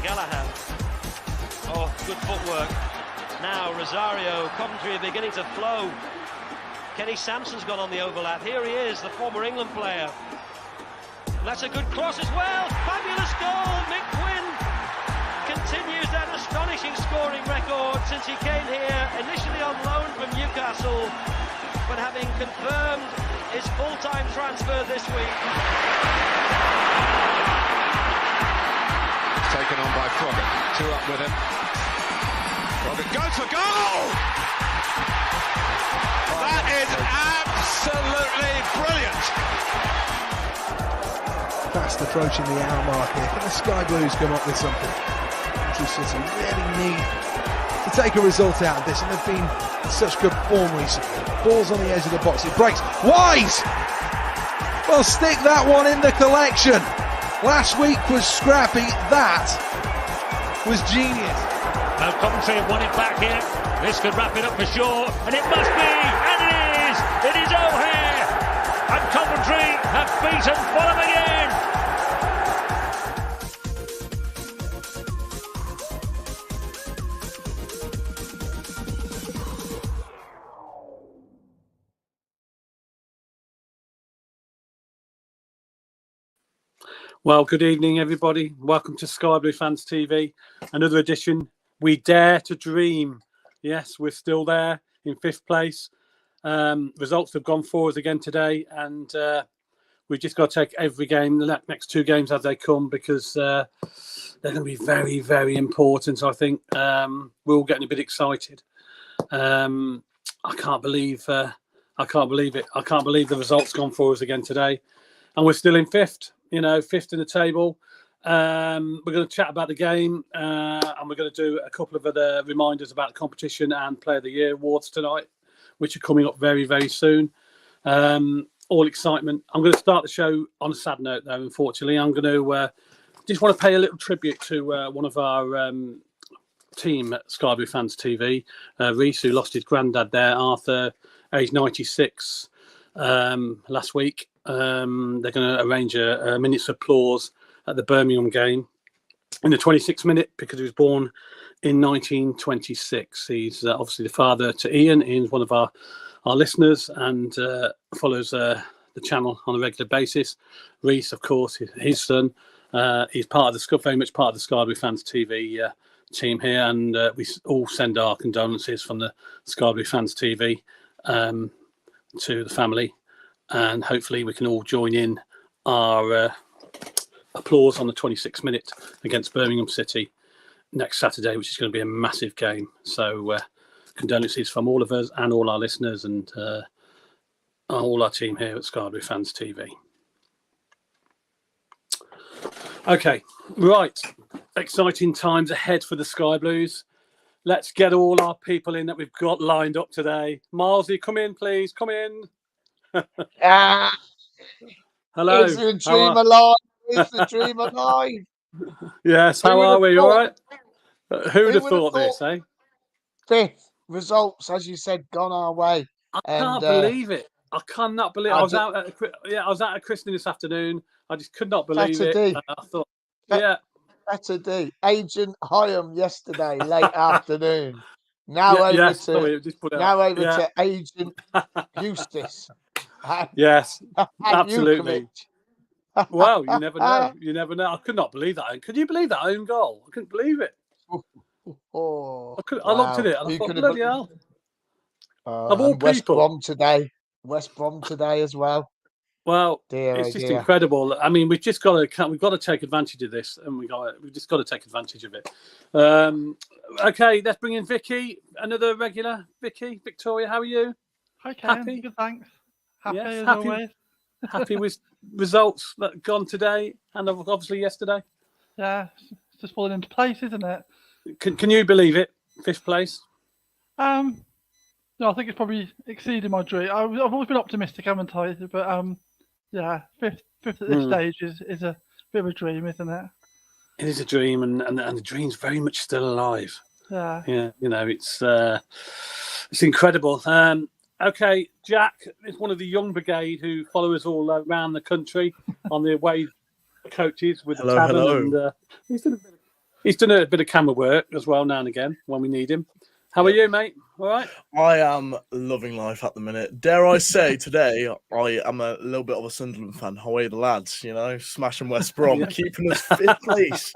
Gallagher. Oh, good footwork. Now Rosario, Coventry are beginning to flow. Kenny Sampson's gone on the overlap. Here he is, the former England player. That's a good cross as well. Fabulous goal. Mick Quinn continues that astonishing scoring record since he came here, initially on loan from Newcastle, but having confirmed his full-time transfer this week. Taken on by Froggatt. Two up with him. Froggatt goes for goal! That is absolutely brilliant! Fast approaching the hour mark here. Can the Sky Blues come up with something? Coventry City really need to take a result out of this, and they've been in such good form recently. Ball's on the edge of the box, it breaks. Wise! Well, stick that one in the collection. Last week was scrappy, that was genius. Now Coventry have won it back here. This could wrap it up for sure, and it must be, and it is! It is O'Hare! And Coventry have beaten Fulham again! Well, good evening, everybody. Welcome to Sky Blue Fans TV. Another edition. We dare to dream. Yes, we're still there in fifth place. Results have gone for us again today, and we've just got to take every game, the next two games as they come, because they're going to be very, very important. I think we're all getting a bit excited. I can't believe it. I can't believe the results gone for us again today, and we're still in fifth. You know, fifth in the table. We're going to chat about the game, and we're going to do a couple of other reminders about the competition and Player of the Year awards tonight, which are coming up very, very soon. All excitement. I'm going to start the show on a sad note, though. Unfortunately, I'm going to just want to pay a little tribute to one of our team at Sky Blue Fans TV, Reese, who lost his granddad there, Arthur, age 96, last week. They're going to arrange a minute's applause at the Birmingham game in the 26th minute because he was born in 1926. He's obviously the father to Ian. Ian's one of our listeners and follows the channel on a regular basis. Reese, of course, his son. He's very much part of the Sky Blue Fans TV team here, and we all send our condolences from the Sky Blue Fans TV to the family. And hopefully we can all join in our applause on the 26th minute against Birmingham City next Saturday, which is going to be a massive game. So condolences from all of us and all our listeners and all our team here at Sky Blue Fans TV. Okay, right. Exciting times ahead for the Sky Blues. Let's get all our people in that we've got lined up today. Milesy, come in, please. Come in. Hello. Is the dream alive? Is the dream alive? Yes, how are we? All right? Who would have thought this, eh? Fifth results, as you said, gone our way. I can't believe it. I cannot believe it. I was out at a christening this afternoon. I just could not believe it. I thought, better do. Agent Hyam yesterday, late afternoon. Now over to Agent Eustace. Yes, absolutely. Well, you never know. You never know. I could not believe that. Could you believe that own goal? I couldn't believe it. I looked at it and I thought, bloody hell. Of all people. West Brom today as well. Well, it's just incredible. I mean, we've got to take advantage of this, and we've just got to take advantage of it. Okay, let's bring in Vicky, another regular. Victoria, how are you? Okay, happy? Good, thanks. Happy as happy, always. Happy with results that have gone today and obviously yesterday. Yeah, it's just falling into place, isn't it? Can you believe it? Fifth place. No, I think it's probably exceeded my dream. I've always been optimistic, haven't I? But yeah, fifth at this stage is a bit of a dream, isn't it? It is a dream, and the dream's very much still alive. Yeah. Yeah, you know, it's incredible. Okay, Jack is one of the young brigade who follow us all around the country on the away coaches with the tavern. Hello. And he's done He's done a bit of camera work as well now and again when we need him. How are you, mate? All right? I am loving life at the minute. Dare I say, today, I am a little bit of a Sunderland fan. Away the lads, smashing West Brom, keeping us fifth place.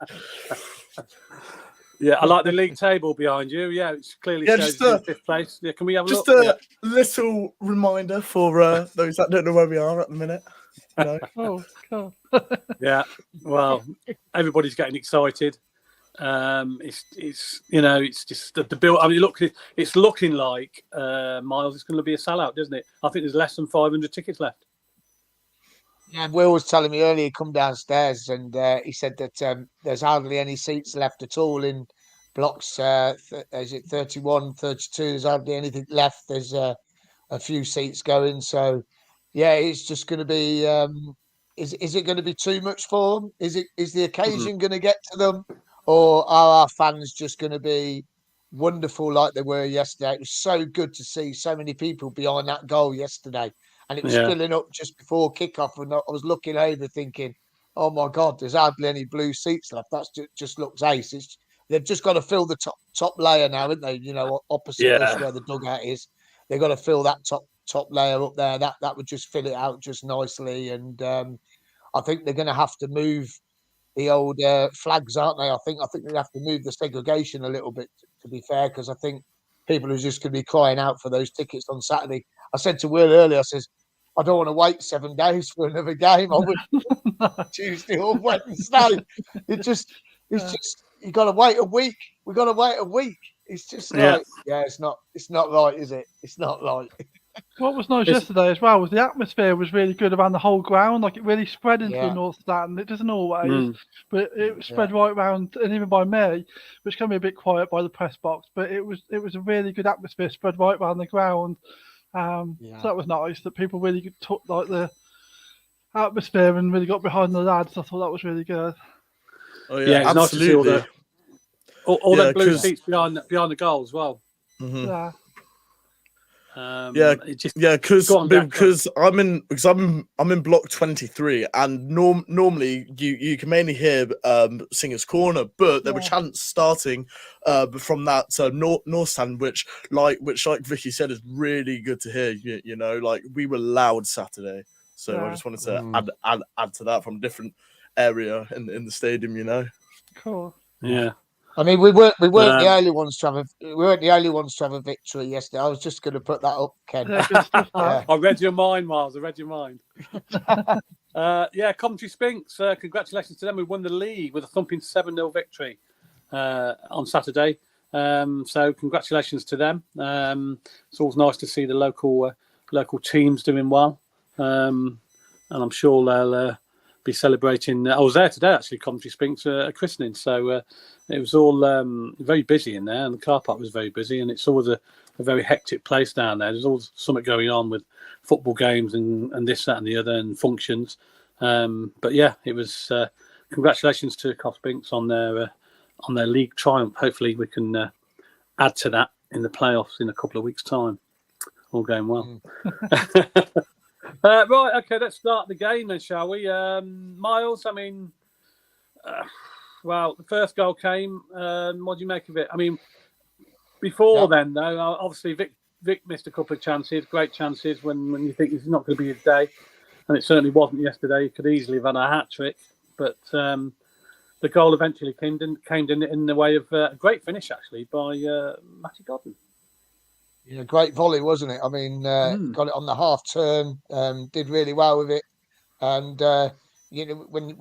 Yeah, I like the league table behind you. Yeah, it's clearly shows in fifth place. Yeah, can we have a look? Just a little reminder for those that don't know where we are at the minute. Oh, God. Yeah, well, everybody's getting excited. It's just the build. I mean, look, it's looking like Miles. It's going to be a sellout, doesn't it? I think there's less than 500 tickets left. Yeah, Will was telling me earlier, come downstairs, and he said that there's hardly any seats left at all in blocks. Is it 31, 32? There's hardly anything left. There's a few seats going. So, yeah, it's just going to be. Is it going to be too much for them? Is the occasion going to get to them? Or are our fans just going to be wonderful like they were yesterday? It was so good to see so many people behind that goal yesterday. And it was filling up just before kickoff. And I was looking over thinking, oh, my God, there's hardly any blue seats left. That just looks ace. They've just got to fill the top layer now, haven't they? Opposite us where the dugout is. They've got to fill that top layer up there. That would just fill it out just nicely. And I think they're going to have to move the old flags, aren't they? I think they have to move the segregation a little bit, to be fair, because I think people are just going to be crying out for those tickets on Saturday. I said to Will earlier, I says, I don't want to wait 7 days for another game. I would Tuesday or Wednesday. It's just you got to wait a week. We got to wait a week. It's just it's not right, is it? It's not right. What was nice yesterday as well was the atmosphere was really good around the whole ground. Like it really spread into the north stand. It doesn't always, but it spread right around, and even by me, which can be a bit quiet by the press box. But it was a really good atmosphere spread right around the ground. So that was nice that people really took like the atmosphere and really got behind the lads. I thought that was really good. Oh yeah, it's absolutely. Nice to see all the blue seats behind the goal as well. Mm-hmm. Yeah. Because I'm in block 23, and normally you can mainly hear Singers Corner, but there were chants starting from that north stand, which like Vicky said is really good to hear. Like we were loud Saturday, so I just wanted to add to that from a different area in the stadium. Cool. Yeah. I mean, we weren't the only ones to have a victory yesterday. I was just going to put that up, Ken. I read your mind, Miles. I read your mind. Coventry Spinks. Congratulations to them. We won the league with a thumping 7-0 victory on Saturday. So congratulations to them. It's always nice to see the local teams doing well, and I'm sure they'll be celebrating. I was there today, actually, Coventry Spinks christening. So it was all very busy in there, and the car park was very busy. And it's always a very hectic place down there. There's always something going on with football games and this, that, and the other, and functions. But yeah, it was. Congratulations to Cov Spinks on their league triumph. Hopefully, we can add to that in the playoffs in a couple of weeks' time. All going well. Right, okay, let's start the game then, shall we? Miles, I mean, the first goal came. What do you make of it? I mean, before then, though, obviously Vic missed a couple of chances, great chances, when you think it's not going to be his day, and it certainly wasn't yesterday. He could easily have had a hat-trick, but the goal eventually came in the way of a great finish, actually, by Matty Godden. Yeah, great volley, wasn't it? I mean, got it on the half turn, did really well with it. And, when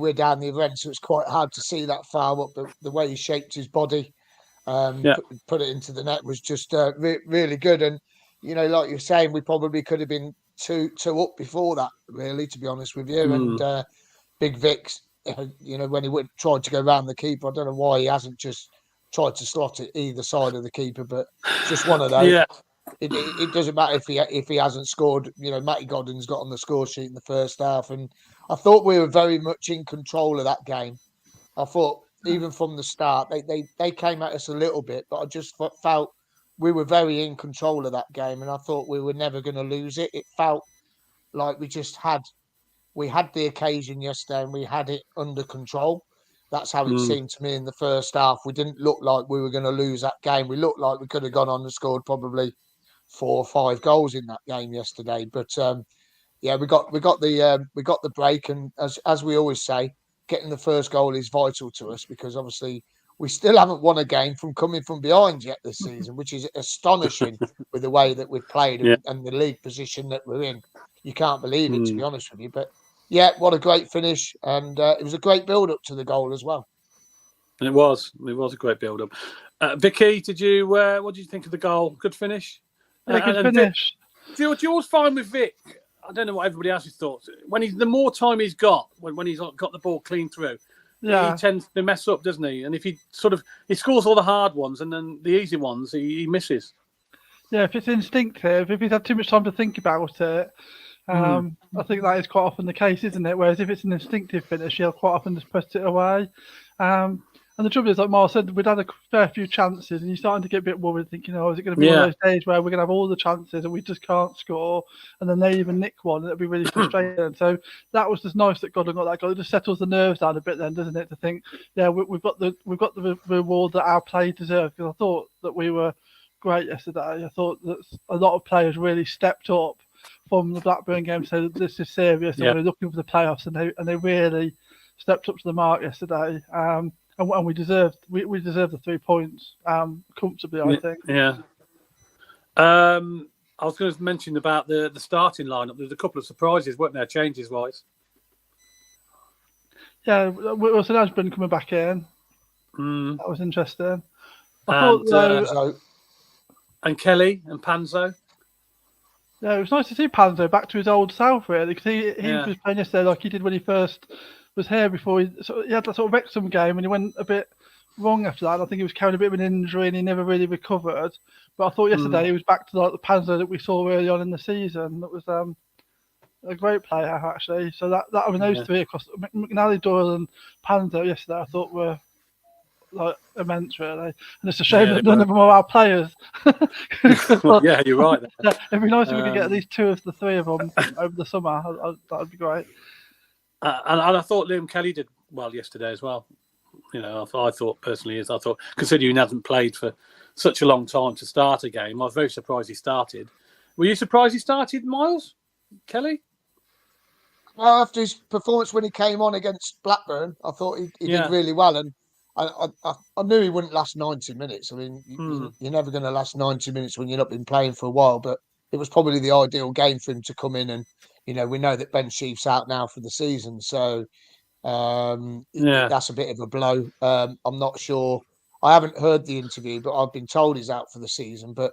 we're down the other end, so it's quite hard to see that far up, but the way he shaped his body, put it into the net was just really good. And, like you're saying, we probably could have been two up before that, really, to be honest with you. And Big Vic's, when he tried to go around the keeper, I don't know why he hasn't just tried to slot it either side of the keeper, but it's just one of those. Yeah. It doesn't matter if he hasn't scored. Matty Godden's got on the score sheet in the first half, and I thought we were very much in control of that game. I thought even from the start they came at us a little bit, but I just felt we were very in control of that game, and I thought we were never going to lose it. It felt like we had the occasion yesterday, and we had it under control. That's how it seemed to me in the first half. We didn't look like we were going to lose that game. We looked like we could have gone on and scored probably 4 or 5 goals in that game yesterday. But yeah, we got the break, and as we always say, getting the first goal is vital to us, because obviously we still haven't won a game from coming from behind yet this season, which is astonishing with the way that we've played and the league position that we're in. You can't believe it, to be honest with you. But yeah, what a great finish, and it was a great build-up to the goal as well. And it was a great build-up. Vicky, what did you think of the goal? Good finish? Yeah, good finish. Do you always find with Vic, I don't know what everybody else's thoughts, the more time he's got, when he's got the ball clean through, he tends to mess up, doesn't he? And if he scores all the hard ones, and then the easy ones, he misses. Yeah, if it's instinctive, if he's had too much time to think about it, I think that is quite often the case, isn't it? Whereas if it's an instinctive finish, he'll quite often just put it away. And the trouble is, like Miles said, we'd had a fair few chances, and you're starting to get a bit worried, thinking, is it going to be one of those days where we're going to have all the chances and we just can't score, and then they even nick one, and it'll be really frustrating. So that was just nice that Godwin got that goal. It just settles the nerves down a bit, then, doesn't it? To think, we've got the reward that our play deserved. Because I thought that we were great yesterday. I thought that a lot of players really stepped up from the Blackburn game, so that this is serious, and we're looking for the playoffs, and they really stepped up to the mark yesterday. And we deserved the 3 points comfortably, I think. Yeah. I was going to mention about the starting lineup. There's a couple of surprises, weren't there, changes wise? Yeah, Wilson Ashburn coming back in. That was interesting. And Kelly and Panzo. Yeah, it was nice to see Panzo back to his old self, really, because he was playing yesterday like he did when he first was here before. He had that sort of Wrexham game, and he went a bit wrong after that. I think he was carrying a bit of an injury, and he never really recovered. But I thought yesterday he was back to like the Panzer that we saw early on in the season. That was a great player, actually. So that those three across McNally, Doyle, and Panzer yesterday, I thought were like immense, really. And it's a shame that none of them are our players. Yeah, you're right. It'd be nice if we could get at least 2 of the 3 of them over the summer. That would be great. And I thought Liam Kelly did well yesterday as well. I thought personally, considering he hasn't played for such a long time to start a game, I was very surprised he started. Were you surprised he started, Miles? Kelly? Well, after his performance when he came on against Blackburn, I thought he did really well, and I knew he wouldn't last 90 minutes. I mean, you're never going to last 90 minutes when you've not been playing for a while, but it was probably the ideal game for him to come in, and we know that Ben Sheaf's out now for the season, so that's a bit of a blow. I'm not sure. I haven't heard the interview, but I've been told he's out for the season. But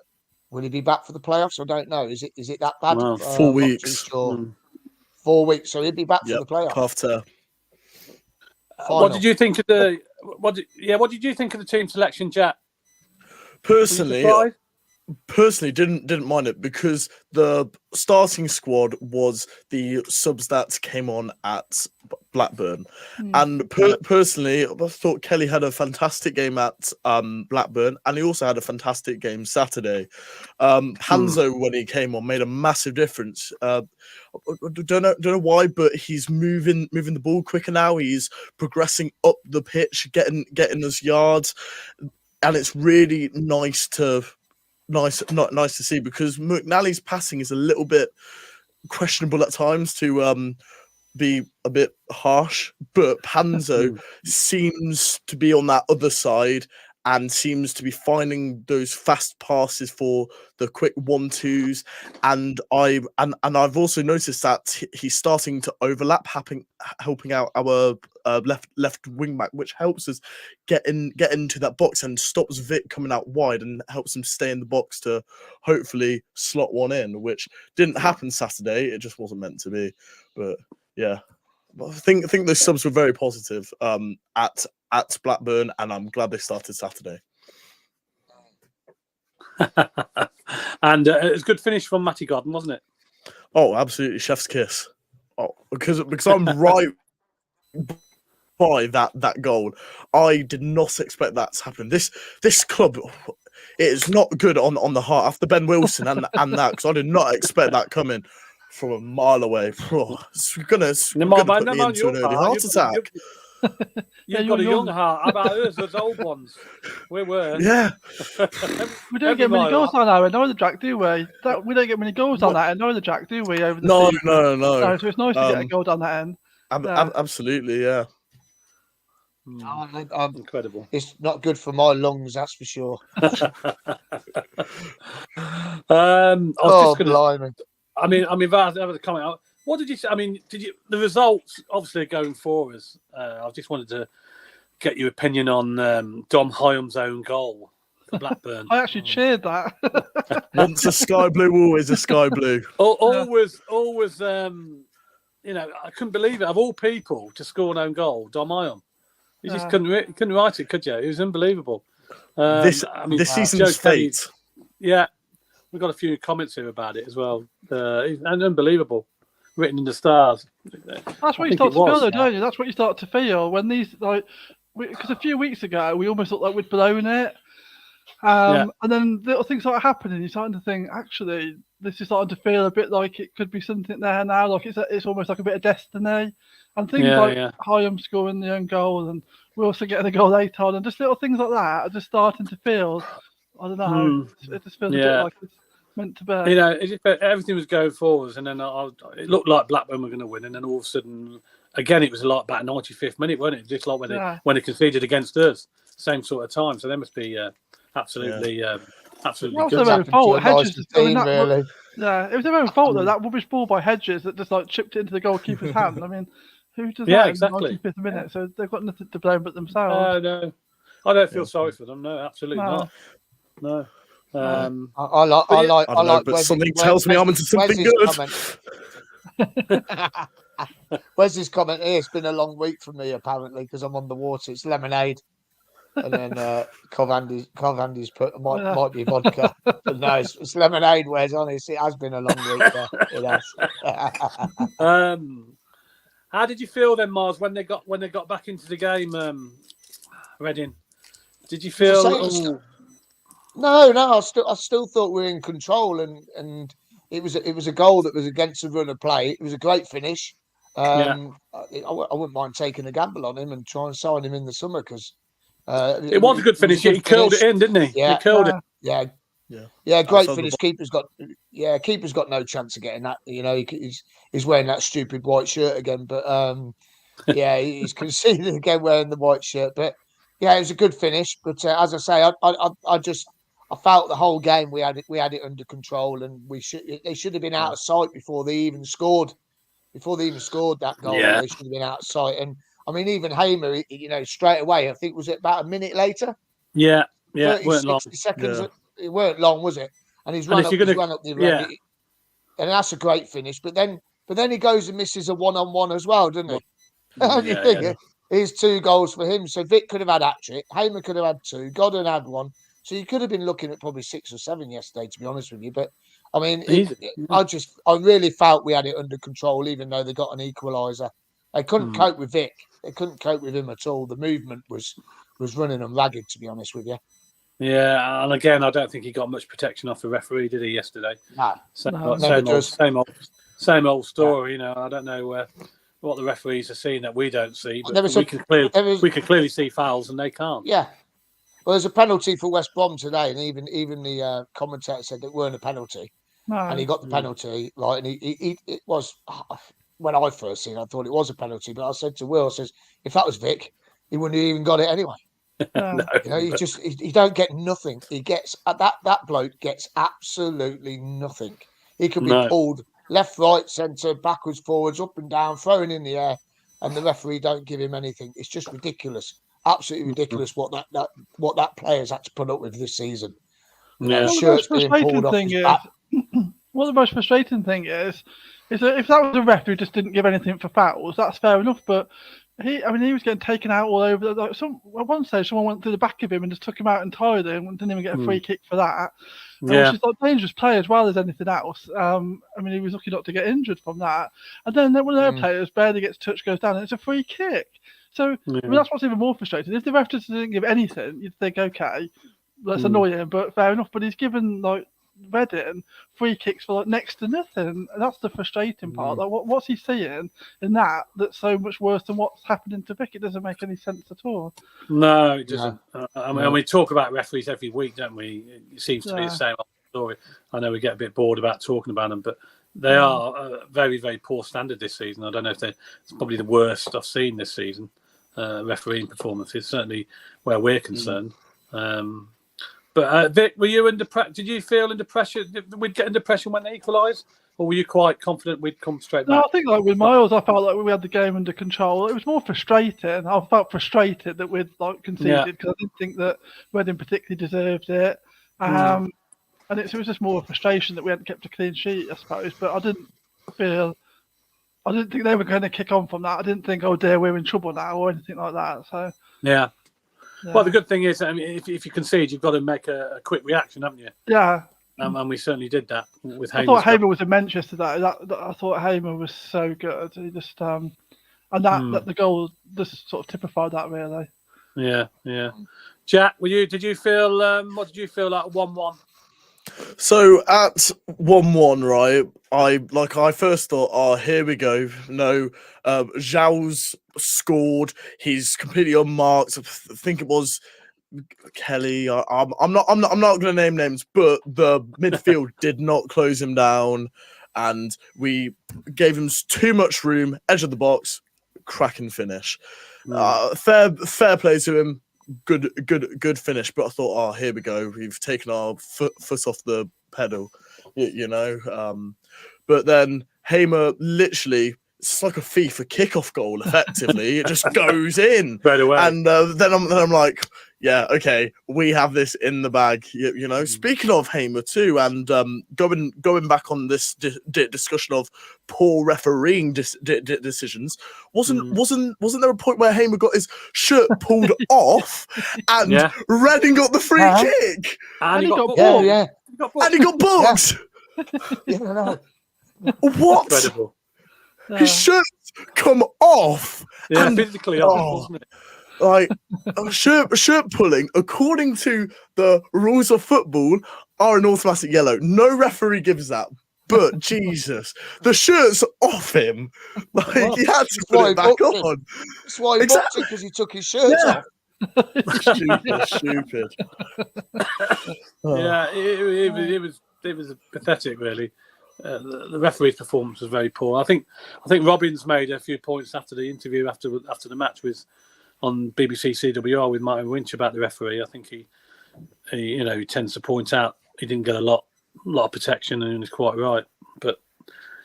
will he be back for the playoffs? I don't know. Is it that bad? Well, 4 weeks. Sure. 4 weeks, so he'll be back for the playoffs. After. What did you think of the? What did you think of the team selection, Jack? Personally, didn't mind it, because the starting squad was the subs that came on at Blackburn, and personally, I thought Kelly had a fantastic game at Blackburn, and he also had a fantastic game Saturday. Panzo, when he came on, made a massive difference. Don't know why, but he's moving the ball quicker now. He's progressing up the pitch, getting us yards, and it's really nice to see, because McNally's passing is a little bit questionable at times, to be a bit harsh, but Panzo seems to be on that other side and seems to be finding those fast passes for the quick 1-2s, and I've also noticed that he's starting to overlap, helping out our left wing back, which helps us get into that box and stops Vic coming out wide and helps him stay in the box to hopefully slot one in, which didn't happen Saturday. It just wasn't meant to be. But yeah, I think those subs were very positive at Blackburn, and I'm glad they started Saturday. And it was a good finish from Matty Godden, wasn't it? Oh, absolutely, chef's kiss. Oh, because I'm right by that goal. I did not expect that to happen. This club, it is not good on the heart after Ben Wilson and that, because I did not expect that coming from a mile away. It's gonna put me into an early heart attack. You've got a young heart. How about us, those old ones? We were. Yeah. We don't get many goals on our end either, Jack, do we? We don't get many goals on that end either, Jack, do we? Over the season? No. So it's nice to get a goal on that end. Absolutely, yeah. Incredible. It's not good for my lungs, that's for sure. Blimey. I mean, Vaz, have a comment. What did you say? I mean, the results obviously are going for us? I just wanted to get your opinion on Dom Hyam's own goal for Blackburn. I actually cheered that. Once a Sky Blue, always a Sky Blue. Always. You know, I couldn't believe it. Of all people to score an own goal, Dom Hyam. You just couldn't write it, could you? It was unbelievable. This season's fate. Yeah, we've got a few comments here about it as well. And unbelievable. Written in the stars. That's what you start to feel, though, don't you? That's what you start to feel when these, because a few weeks ago we almost looked like we'd blown it, and then little things start happening. You're starting to think, actually, this is starting to feel a bit like it could be something there now. Like it's almost like a bit of destiny, and things Hyam scoring the own goal, and we're also getting a goal late on, and just little things like that are just starting to feel. I don't know. It just feels a bit like it's meant to be. You know, everything was going forwards, and then it looked like Blackburn were going to win, and then all of a sudden, again, it was like about 95th minute, wasn't it? Just like when they conceded against us, same sort of time. So they must be absolutely good. It was their own fault. Hedges, really. It was their own fault though. That rubbish ball by Hedges that just chipped it into the goalkeeper's hand. I mean, who does that exactly. in the 95th minute? So they've got nothing to blame but themselves. No, I don't feel sorry for them. No, absolutely not. No. I like. But something tells me I'm into something good. Where's comment here? It's been a long week for me apparently because I'm on the water. It's lemonade, and then Cov Andy's put might be vodka, but no, it's lemonade. Where's honest, it has been a long week. It has. How did you feel then, Mars, when they got back into the game, Reading? Did you feel? No. I still thought we were in control, and it was a goal that was against the run of play. It was a great finish. I wouldn't mind taking a gamble on him and try and sign him in the summer because it was a good finish. He curled it in, didn't he? Yeah, he curled it. Yeah. Great finish. Keeper's got no chance of getting that. You know, he's wearing that stupid white shirt again, but he's conceded again wearing the white shirt. But yeah, it was a good finish. But as I say, I felt the whole game we had it under control, and they should have been out of sight before they even scored. Before they even scored that goal, they should have been out of sight. And I mean, even Hamer, straight away, I think was it about a minute later? Yeah, it weren't long. Seconds. It weren't long, was it? And he's run up the red. And that's a great finish. But then he goes and misses a 1-on-1 as well, doesn't he? And you think here's 2 goals for him. So Vic could have had hat-trick. Hamer could have had 2. Godden had 1. So you could have been looking at probably 6 or 7 yesterday, to be honest with you. But I mean, I really felt we had it under control, even though they got an equaliser. They couldn't cope with Vic. They couldn't cope with him at all. The movement was running them ragged, to be honest with you. Yeah, and again, I don't think he got much protection off the referee, did he, yesterday? No. Same old story. You know, I don't know what the referees are seeing that we don't see, but we can clearly see fouls and they can't. Yeah. Well, there's a penalty for West Brom today, and even the commentator said it weren't a penalty, and he got the penalty. And it was, when I first seen it, I thought it was a penalty, but I said to Will, if that was Vic, he wouldn't have even got it anyway. He don't get nothing. He gets that bloke gets absolutely nothing. He could be pulled left, right, centre, backwards, forwards, up and down, thrown in the air, and the referee don't give him anything. It's just ridiculous. Absolutely ridiculous what that player's had to put up with this season. What the most frustrating thing is that if that was a ref who just didn't give anything for fouls, that's fair enough. But he was getting taken out all over. At one stage, someone went through the back of him and just took him out and tied him, and didn't even get a free kick for that. Which is a dangerous play as well as anything else. I mean, he was lucky not to get injured from that. And then one of their players barely gets touched, goes down, and it's a free kick. So I mean, that's what's even more frustrating. If the ref just didn't give anything, you'd think, okay, that's annoying, but fair enough. But he's given Reading, free kicks for like next to nothing. And that's the frustrating part. Like, what's he seeing in that's so much worse than what's happening to Vic? It doesn't make any sense at all. No, it doesn't. I mean, we talk about referees every week, don't we? It seems to be the same story. I know we get a bit bored about talking about them, but they are very, very poor standard this season. I don't know if it's probably the worst I've seen this season. Refereeing performances, certainly where we're concerned. But Vic, were you did you feel under pressure? Did we get under pressure when they equalised, or were you quite confident we'd come straight back? No, I think like with Miles, I felt like we had the game under control. It was more frustrating. I felt frustrated that we'd like conceded because I didn't think that Reading particularly deserved it. And it was just more frustration that we hadn't kept a clean sheet, I suppose. But I didn't think they were going to kick on from that. I didn't think, oh dear, we're in trouble now or anything like that. So yeah. Well, the good thing is, I mean, if you concede, you've got to make a quick reaction, haven't you? Yeah. And we certainly did that with Hamer. I thought Hamer was immense yesterday. I thought Hamer was so good. He just and that the goal just sort of typified that really. Yeah. Jack, did you feel what did you feel like 1-1? So at 1-1, right, I first thought, oh, here we go. No, Zhao's scored. He's completely unmarked. I think it was Kelly. I'm not going to name names, but the midfield did not close him down, and we gave him too much room. Edge of the box, cracking finish. Fair play to him. Good finish, but I thought, oh, here we go. We've taken our foot off the pedal, you know. But then Hamer literally, it's like a FIFA kickoff goal. Effectively, it just goes in right away. And then I'm like, yeah, okay, we have this in the bag. You know. Speaking of Hamer too, and going back on this discussion of poor refereeing decisions, wasn't there a point where Hamer got his shirt pulled off and Reading got the free kick? And he got booked. Yeah. And he got booked. No. What? Incredible. His shirt's come off. Yeah, and, physically off, wasn't it? Like shirt pulling, according to the rules of football, are an automatic yellow. No referee gives that. But Jesus, the shirt's off him. Like he had to put it back on. That's why he booked him, because he took his shirt off. Stupid. Yeah, it was pathetic, really. The referee's performance was very poor. I think Robbins made a few points after the interview after the match on BBC CWR with Martin Winch about the referee. I think he tends to point out he didn't get a lot of protection, and he's quite right. But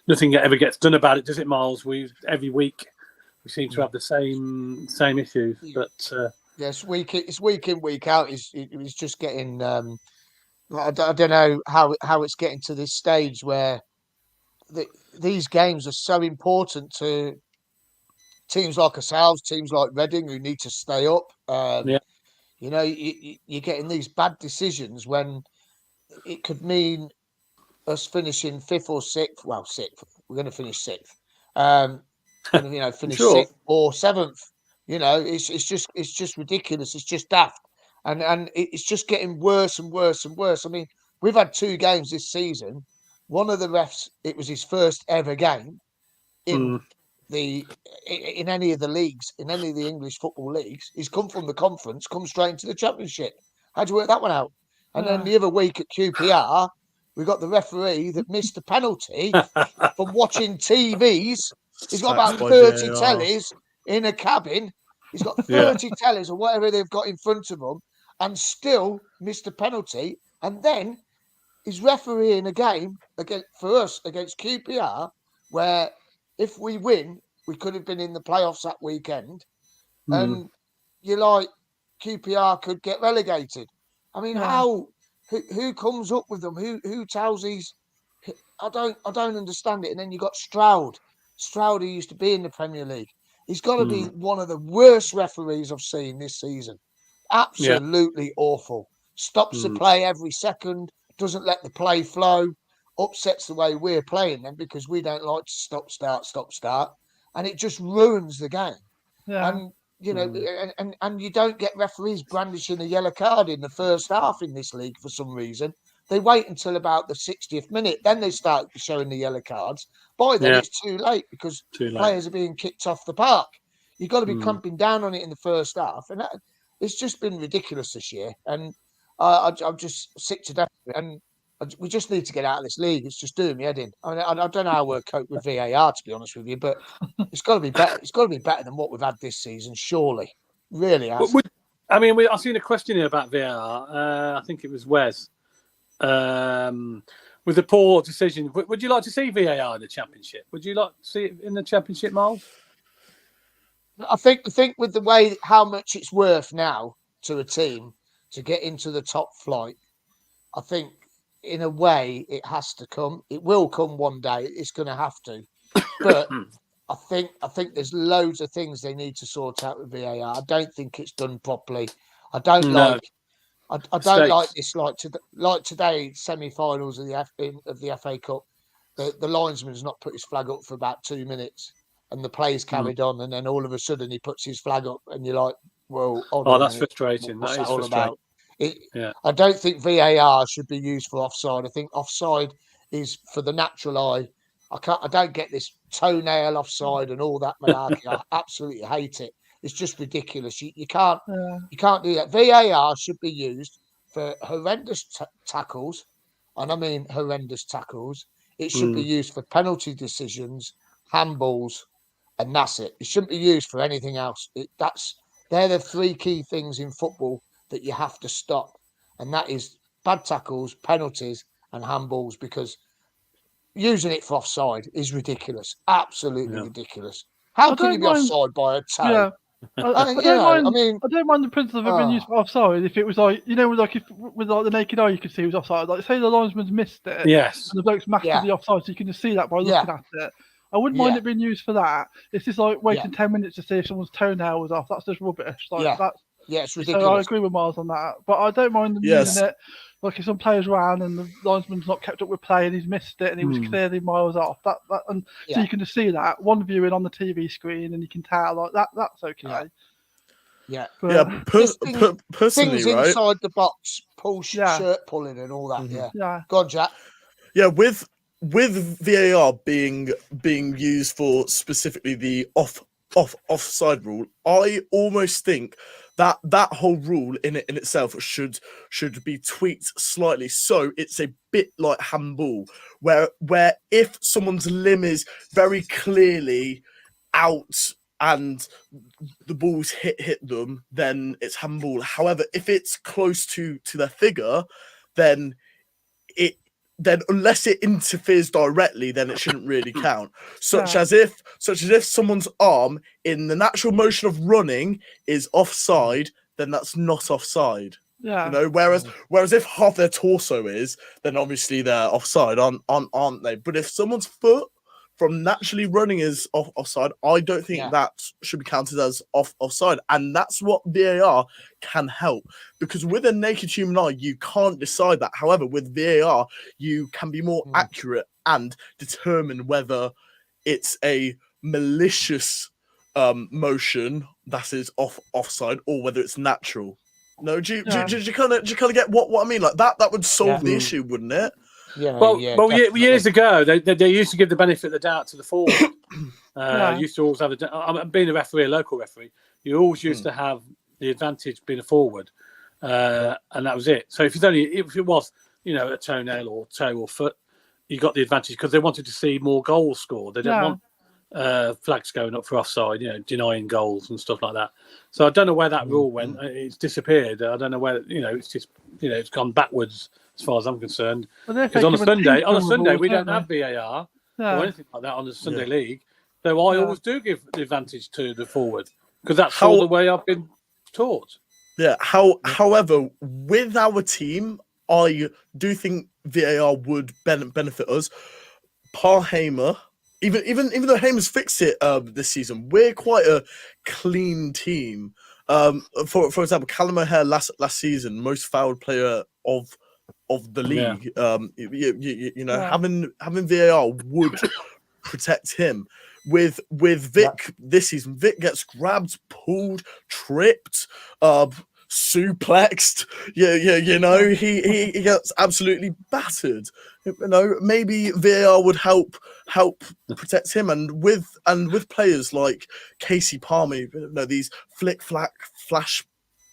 nothing ever gets done about it, does it, Miles? Every week we seem to have the same issues. But it's week in, week out. It's just getting. I don't know how it's getting to this stage where these games are so important to teams like ourselves, teams like Reading, who need to stay up. You know, you're getting these bad decisions when it could mean us finishing 5th or 6th. Well, 6th. We're going to finish 6th. Finish sure. 6th or 7th. You know, it's just ridiculous. It's just daft. And it's just getting worse and worse and worse. I mean, we've had 2 games this season. One of the refs, it was his first ever game in any of the leagues, in any of the English football leagues. He's come from the conference, come straight into the championship. How'd you work that one out? And then the other week at QPR, we got the referee that missed the penalty from watching TVs. He's got about 30 tellies in a cabin. He's got 30 tellies or whatever they've got in front of him, and still missed a penalty. And then he's refereeing a game for us against QPR, where if we win, we could have been in the playoffs that weekend. And you're like, QPR could get relegated. I mean, who comes up with them? Who tells these? I don't understand it. And then you got Stroud, who used to be in the Premier League. He's got to be one of the worst referees I've seen this season. Absolutely awful. Stops the play every second, doesn't let the play flow, upsets the way we're playing them because we don't like to stop, start. And it just ruins the game. Yeah. And, you know, and you don't get referees brandishing a yellow card in the first half in this league for some reason. They wait until about the 60th minute, then they start showing the yellow cards. By then, it's too late because players are being kicked off the park. You've got to be clamping down on it in the first half, and it's just been ridiculous this year. And I'm just sick to death of it. And we just need to get out of this league. It's just doing me head in. I mean, I don't know how we'll cope with VAR, to be honest with you, but it's got to be better. It's got to be better than what we've had this season, surely. Really has. I've seen a question here about VAR. I think it was Wes. With the poor decision, would you like to see VAR in the Championship? Would you like to see it in the Championship, Miles? I think with the way how much it's worth now to a team to get into the top flight, I think in a way it has to come. It will come one day. It's going to have to. But I think there's loads of things they need to sort out with VAR. I don't think it's done properly. I don't like this. Like today, semi-finals of the FA Cup, the linesman's not put his flag up for about 2 minutes, and the play's carried on, and then all of a sudden he puts his flag up, and you're like, "Well, that's frustrating. That is frustrating." I don't think VAR should be used for offside. I think offside is for the natural eye. I don't get this toenail offside and all that malarkey. I absolutely hate it. It's just ridiculous. You can't do that. VAR should be used for horrendous tackles, and I mean horrendous tackles. It should be used for penalty decisions, handballs, and that's it. It shouldn't be used for anything else. They're the three key things in football that you have to stop, and that is bad tackles, penalties, and handballs, because using it for offside is ridiculous. Absolutely ridiculous. How can you be offside by a toe? Yeah. I don't mind the principle of it being used for offside if it was like, like if with like the naked eye you could see it was offside. Like say the linesman's missed it, yes, and the bloke's massively offside, so you can just see that by looking at it. I wouldn't mind it being used for that. It's just like waiting 10 minutes to see if someone's toenail was off. That's just rubbish. It's ridiculous. So I agree with Miles on that, but I don't mind them using it. Like if some players ran and the linesman's not kept up with play and he's missed it and he was clearly miles off. So you can just see that one viewing on the TV screen and you can tell like that. That's okay. Personally, things right? Inside the box, shirt pulling and all that. Yeah. Go on, Jack. Yeah, with VAR being used for specifically the offside rule, I almost think that whole rule in itself should be tweaked slightly, so it's a bit like handball, where if someone's limb is very clearly out and the ball's hit them, then it's handball. However, if it's close to their figure, then unless it interferes directly, then it shouldn't really count. Such as if someone's arm in the natural motion of running is offside, then that's not offside. Yeah. Whereas if half their torso is, then obviously they're offside, aren't they? But if someone's foot from naturally running is offside, I don't think that should be counted as offside. And that's what VAR can help, because with a naked human eye, you can't decide that. However, with VAR, you can be more accurate and determine whether it's a malicious motion that is offside or whether it's natural. No, do you kind of get what I mean? Like that would solve the issue, wouldn't it? Years ago, they used to give the benefit of the doubt to the forward. Used to always have being a local referee, you always used to have the advantage being a forward, and that was it. So if it was a toenail or toe or foot, you got the advantage because they wanted to see more goals scored. They didn't want flags going up for offside, denying goals and stuff like that. So I don't know where that rule went. It's disappeared. I don't know where it's just it's gone backwards. As far as I'm concerned, because on a Sunday we don't have VAR or anything like that on the Sunday league. So I always do give the advantage to the forward because that's all the way I've been taught. Yeah. However, with our team, I do think VAR would benefit us. Hamer, even though Hamer's fixed it this season, we're quite a clean team. For example, Callum O'Hare last season, most fouled player of the league. Having VAR would protect him. With Vic this season, Vic gets grabbed, pulled, tripped, suplexed. You know, he gets absolutely battered. You know, maybe VAR would help protect him, and with players like Casey Palmer, you know, these flash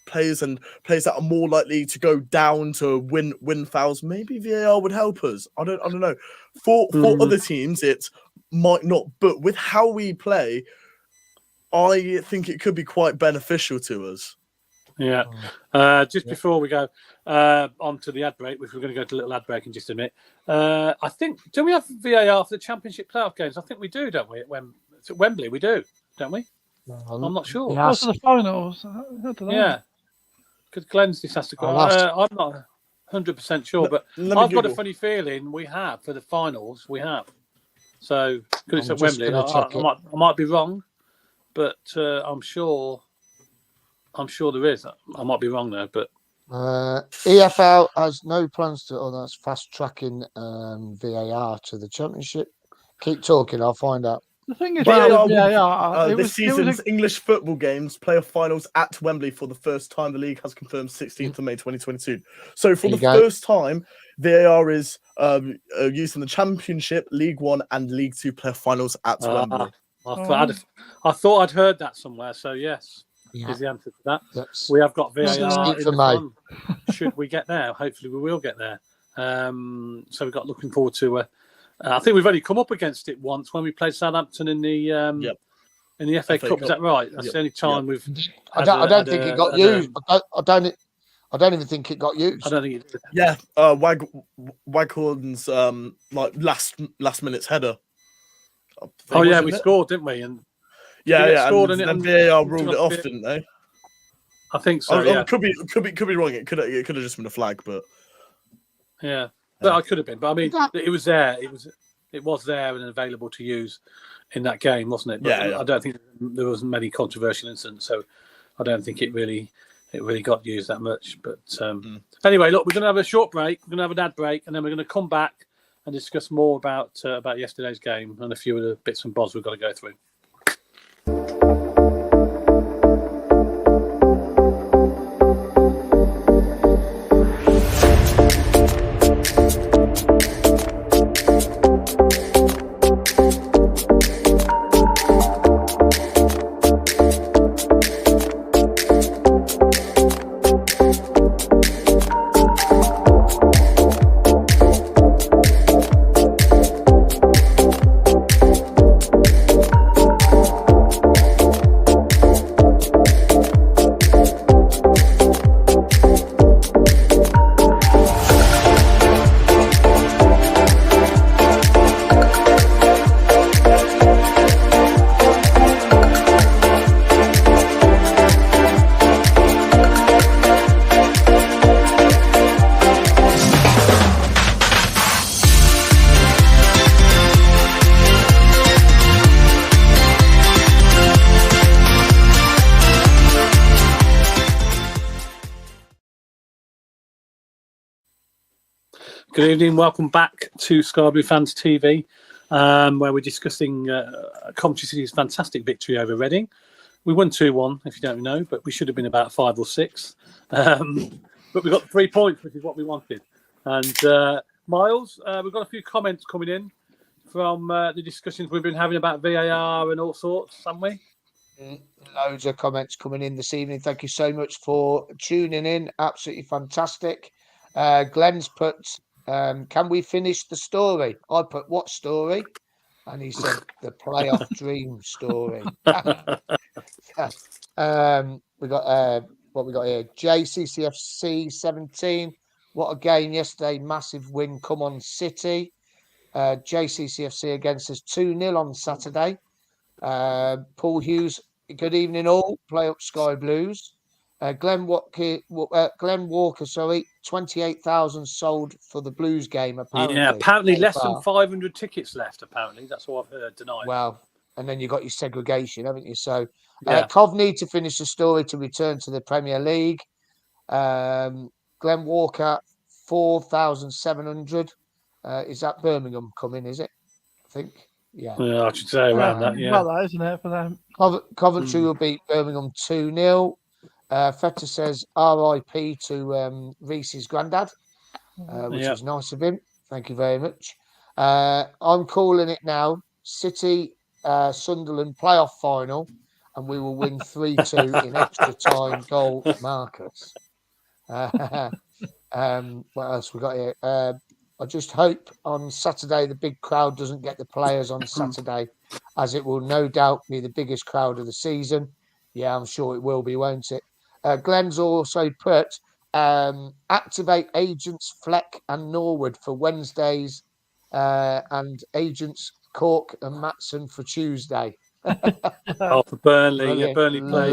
players and players that are more likely to go down to win fouls. Maybe VAR would help us. I don't know. For other teams, it might not, but with how we play, I think it could be quite beneficial to us. Yeah. Before we go on to the ad break, which we're going to go to a little ad break in just a minute. I think, do we have VAR for the Championship playoff games? I think we do, don't we? It's at Wembley, we do, don't we? I'm not sure. For the finals. I don't know. Yeah. Because Glenn's just has to go. I'm not 100% sure, but I've got a funny feeling we have for the finals. We have. So, because it's at Wembley, I might be wrong, but I'm sure there is. I might be wrong there, but EFL has no plans to. Oh, that's fast tracking VAR to the Championship. Keep talking, I'll find out. The thing is, VAR, this season's English football games playoff finals at Wembley for the first time. The league has confirmed 16th of May 2022. So for the first time, VAR is used in the Championship, League One, and League Two playoff finals at Wembley. I thought I'd heard that somewhere. So yes, is the answer to that. We have got VAR in the fun. Should we get there? Hopefully, we will get there. So we've got looking forward to. I think we've only come up against it once when we played Southampton in the FA Cup. Is that right? That's the only time we've. I don't think it got used. I don't even think it got used. I don't think it did. Yeah, Waghorn's like last minute's header. Oh yeah, we scored, didn't we? And scored, and then VAR ruled it off, didn't they? I think so. Yeah. Could be wrong. It could have just been a flag, but yeah. But I could have been. But I mean, it was there. It was there and available to use in that game, wasn't it? But I don't think there was many controversial incidents, so I don't think it really got used that much. But anyway, look, we're going to have a short break. We're going to have an ad break, and then we're going to come back and discuss more about yesterday's game and a few of the bits and bobs we've got to go through. Good evening, welcome back to Sky Blue Fans TV, where we're discussing Coventry City's fantastic victory over Reading. We won 2-1, if you don't know, but we should have been about 5 or 6. But we got 3 points, which is what we wanted. And Miles, we've got a few comments coming in from the discussions we've been having about VAR and all sorts, haven't we? Loads of comments coming in this evening. Thank you so much for tuning in. Absolutely fantastic. Glenn's put, can we finish the story? I put, what story? And he said, the playoff dream story. We got what we got here. JCCFC 17. What a game yesterday. Massive win. Come on, City. JCCFC against us 2-0 on Saturday. Paul Hughes, good evening all. Play up Sky Blues. Glenn Walker, 28,000 sold for the Blues game, apparently. Yeah, apparently less than 500 tickets left, apparently. That's what I've heard tonight. Well, and then you've got your segregation, haven't you? So, Cov need to finish the story to return to the Premier League. Glenn Walker, 4,700. Is that Birmingham coming, is it? I think. Yeah, I should say around that, yeah. About that, isn't it, for them? Coventry will beat Birmingham 2-0. Feta says R.I.P. to Reese's granddad, which was nice of him. Thank you very much. I'm calling it now. City Sunderland playoff final, and we will win 3-2 in extra time goal markers. What else we got here? I just hope on Saturday the big crowd doesn't get the players on Saturday, as it will no doubt be the biggest crowd of the season. Yeah, I'm sure it will be, won't it? Glenn's also put activate agents Fleck and Norwood for Wednesdays and agents Cork and Matson for Tuesday. For Burnley. Yeah, Burnley play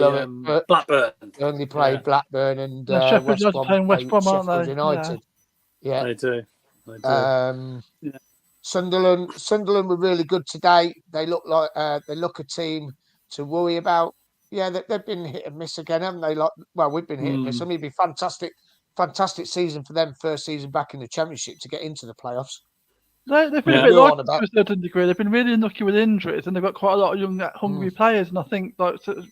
Blackburn. Burnley play Blackburn and Sheffield West Brom playing West Brom, aren't Sheffield they? United. Yeah. They do. Sunderland were really good today. They look like a team to worry about. Yeah, they've been hit and miss again, haven't they? We've been hit and miss. I mean, it'd be fantastic season for them. First season back in the Championship to get into the playoffs. They've been a bit lucky to a certain degree. They've been really unlucky with injuries, and they've got quite a lot of young, hungry players. And I think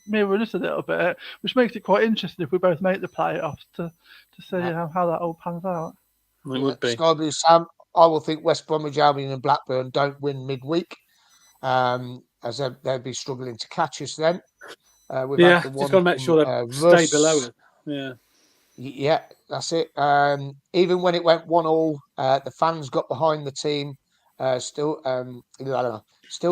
mirroring us a little bit, which makes it quite interesting if we both make the playoffs to see how that all pans out. It would be. Sky Blue Sam, I will think West Bromwich Albion and Blackburn don't win midweek, as they'd be struggling to catch us then. Just got to make sure they stay below it. Yeah, that's it. Even when it went 1-1, the fans got behind the team. Still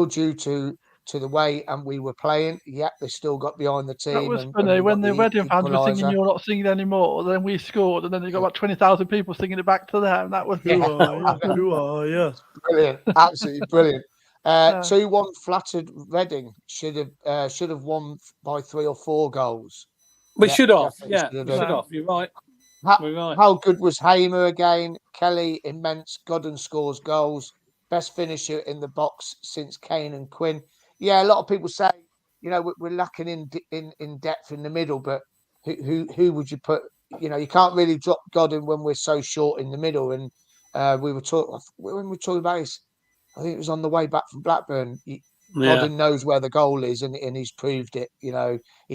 due to the way and we were playing. Yeah, they still got behind the team. That was funny when the Reading fans were singing "You're Not Singing Anymore." Then we scored, and then they got about 20,000 people singing it back to them. That was brilliant, absolutely brilliant. 2-1 flattered Reading. Should have won by 3 or 4 goals. We should have. Yeah, we should have. You're right. How good was Hamer again? Kelly, immense. Godden scores goals. Best finisher in the box since Kane and Quinn. Yeah, a lot of people say, we're lacking in depth in the middle, but who would you put? You can't really drop Godden when we're so short in the middle. And when we were talking about this, I think it was on the way back from Blackburn. Godden knows where the goal is, and he's proved it. He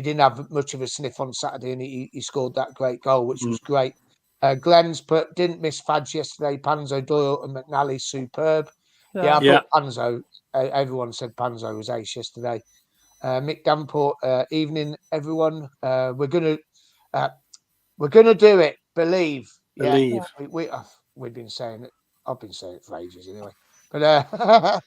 didn't have much of a sniff on Saturday, and he scored that great goal, which was great. Glenn's didn't miss Fadge yesterday. Panzo, Doyle, and McNally superb. I thought Panzo. Everyone said Panzo was ace yesterday. Mick Davenport, evening everyone. We're gonna do it. Believe. Believe. We've been saying it. I've been saying it for ages anyway. But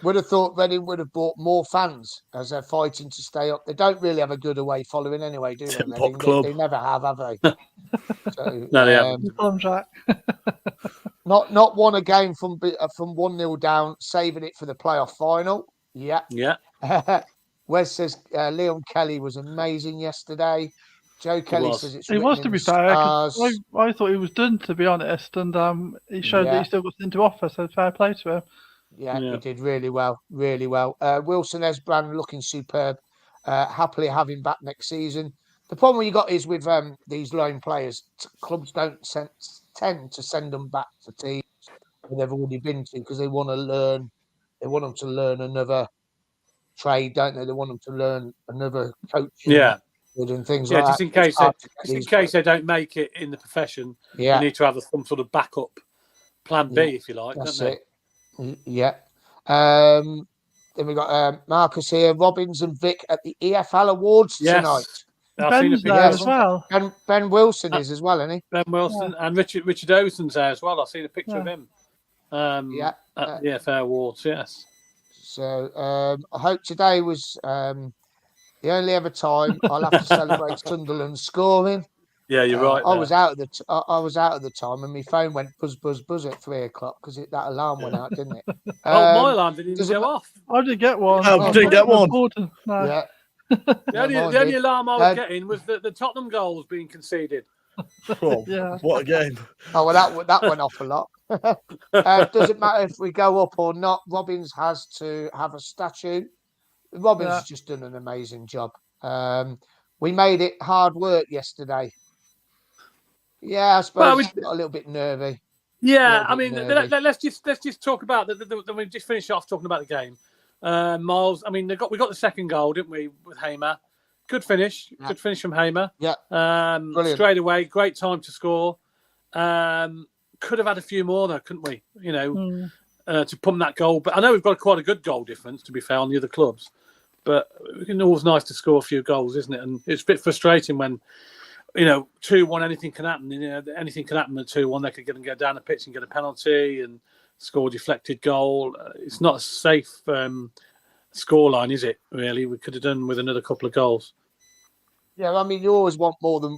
would have thought Reading would have brought more fans as they're fighting to stay up. They don't really have a good away following anyway, do they? They never have they? So, no, they haven't. Not won a game from 1-0 down, saving it for the playoff final. Yeah. Wes says Leon Kelly was amazing yesterday. Joe Kelly says it's. He was, to be fair. I thought he was done, to be honest, and he showed that he still got something to offer. So fair play to him. Yeah, he did really well, really well. Wilson Esbrand looking superb. Happily have him back next season. The problem you got is with these loan players, clubs don't tend to send them back to teams where they've already been to because they want to learn. They want them to learn another trade, don't they? They want them to learn another coaching. Yeah. And things like just that. In case they don't make it in the profession, they need to have some sort of backup plan B, if you like. That's don't it. Yeah. Then we got Marcus here, Robbins and Vic at the EFL Awards tonight. Ben's there as well. Ben Wilson is as well, isn't he? Ben Wilson and Richard Owson's there as well. I've seen a picture of him. At the EFL Awards, yes. So I hope today was the only ever time I'll have to celebrate Sunderland scoring. Yeah, you're right. I was out at the time, and my phone went buzz buzz buzz at 3:00 because that alarm went out, didn't it? My alarm didn't even go off. I did get one. I didn't get one. No. Yeah. The only alarm I was getting was the Tottenham goal was being conceded. Oh, what a game! Oh well, that went off a lot. Doesn't matter if we go up or not. Robbins has to have a statue. Robbins has just done an amazing job. We made it hard work yesterday. Yeah, I suppose got a little bit nervy. Yeah, I mean, let's just talk about we just finished off talking about the game. Miles, I mean, we got the second goal, didn't we, with Hamer? good finish. Yeah. Good finish from Hamer. Yeah. Straight away, great time to score. Could have had a few more though, couldn't we? You know, to pump that goal. But I know we've got quite a good goal difference, to be fair, on the other clubs. But it's always nice to score a few goals, isn't it? And it's a bit frustrating when, you know, 2-1, anything can happen. You know, anything can happen with 2-1. They could get down the pitch and get a penalty and score a deflected goal. It's not a safe scoreline, is it? Really, we could have done with another couple of goals. Yeah, I mean, you always want more than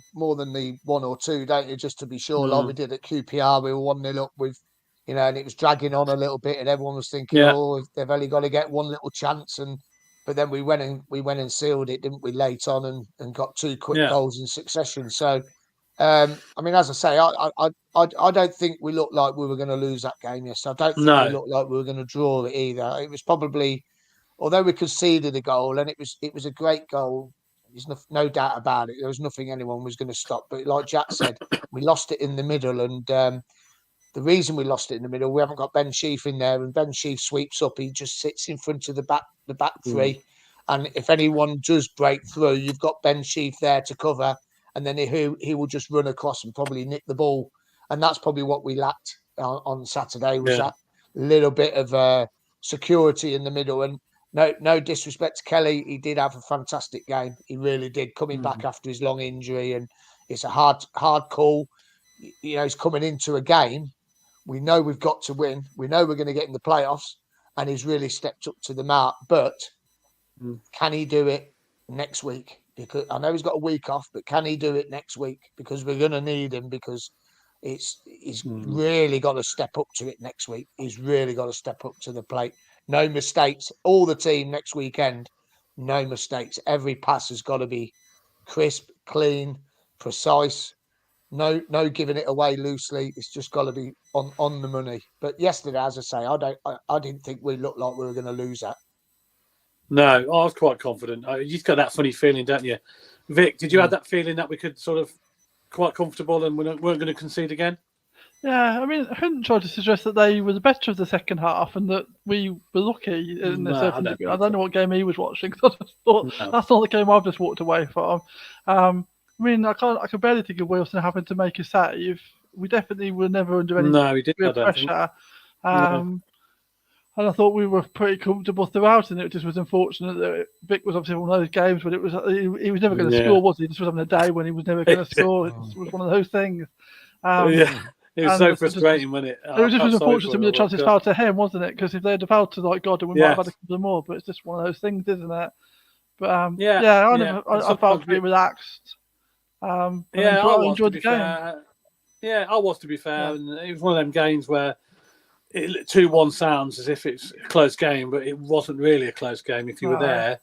the 1 or 2, don't you? Just to be sure, like we did at QPR, we were 1-0 up with, you know, and it was dragging on a little bit, and everyone was thinking, oh, they've only got to get one little chance, but then we went and sealed it, didn't we? Late on and got 2 quick goals in succession. So, I mean, as I say, I don't think we looked like we were going to lose that game. Yes, I don't think we looked like we were going to draw it either. It was probably, although we conceded a goal, and it was a great goal. There's no doubt about it. There was nothing anyone was going to stop. But like Jack said, we lost it in the middle. And the reason we lost it in the middle, we haven't got Ben Sheaf in there. And Ben Sheaf sweeps up. He just sits in front of the back three. And if anyone does break through, you've got Ben Sheaf there to cover. And then he will just run across and probably nick the ball. And that's probably what we lacked on Saturday, was that little bit of security in the middle. And no disrespect to Kelly, he did have a fantastic game. He really did, coming back after his long injury, and it's a hard call. You know, he's coming into a game. We know we've got to win. We know we're going to get in the playoffs, and he's really stepped up to the mark. But can he do it next week? Because I know he's got a week off, but can he do it next week? Because we're going to need him, because he's really got to step up to it next week. He's really got to step up to the plate. No mistakes. All the team next weekend, no mistakes. Every pass has got to be crisp, clean, precise. No giving it away loosely. It's just got to be on the money. But yesterday, as I say, I didn't think we looked like we were going to lose that. No, I was quite confident. You've got that funny feeling, don't you? Vic, did you have that feeling that we could sort of quite comfortable and we weren't going to concede again? Yeah, I mean, I hadn't tried to suggest that they were the better of the second half and that we were lucky in a certain degree. I don't know what game he was watching, because I just thought that's not the game I've just walked away from. I mean, I can barely think of Wilson having to make a save. We definitely were never under any real pressure. And I thought we were pretty comfortable throughout, and it just was unfortunate that Vic was obviously one of those games when he was never going to score, was he? He just was having a day when he was never going to score. It was one of those things. It was so frustrating, wasn't it? It was just unfortunate some of the chances fell to him, wasn't it? Because if they'd have fell to like God, we might have had a couple more. But it's just one of those things, isn't it? But I felt pretty relaxed. I enjoyed the game. I was, to be fair, and it was one of them games where 2-1 sounds as if it's a close game, but it wasn't really a close game. If you were there,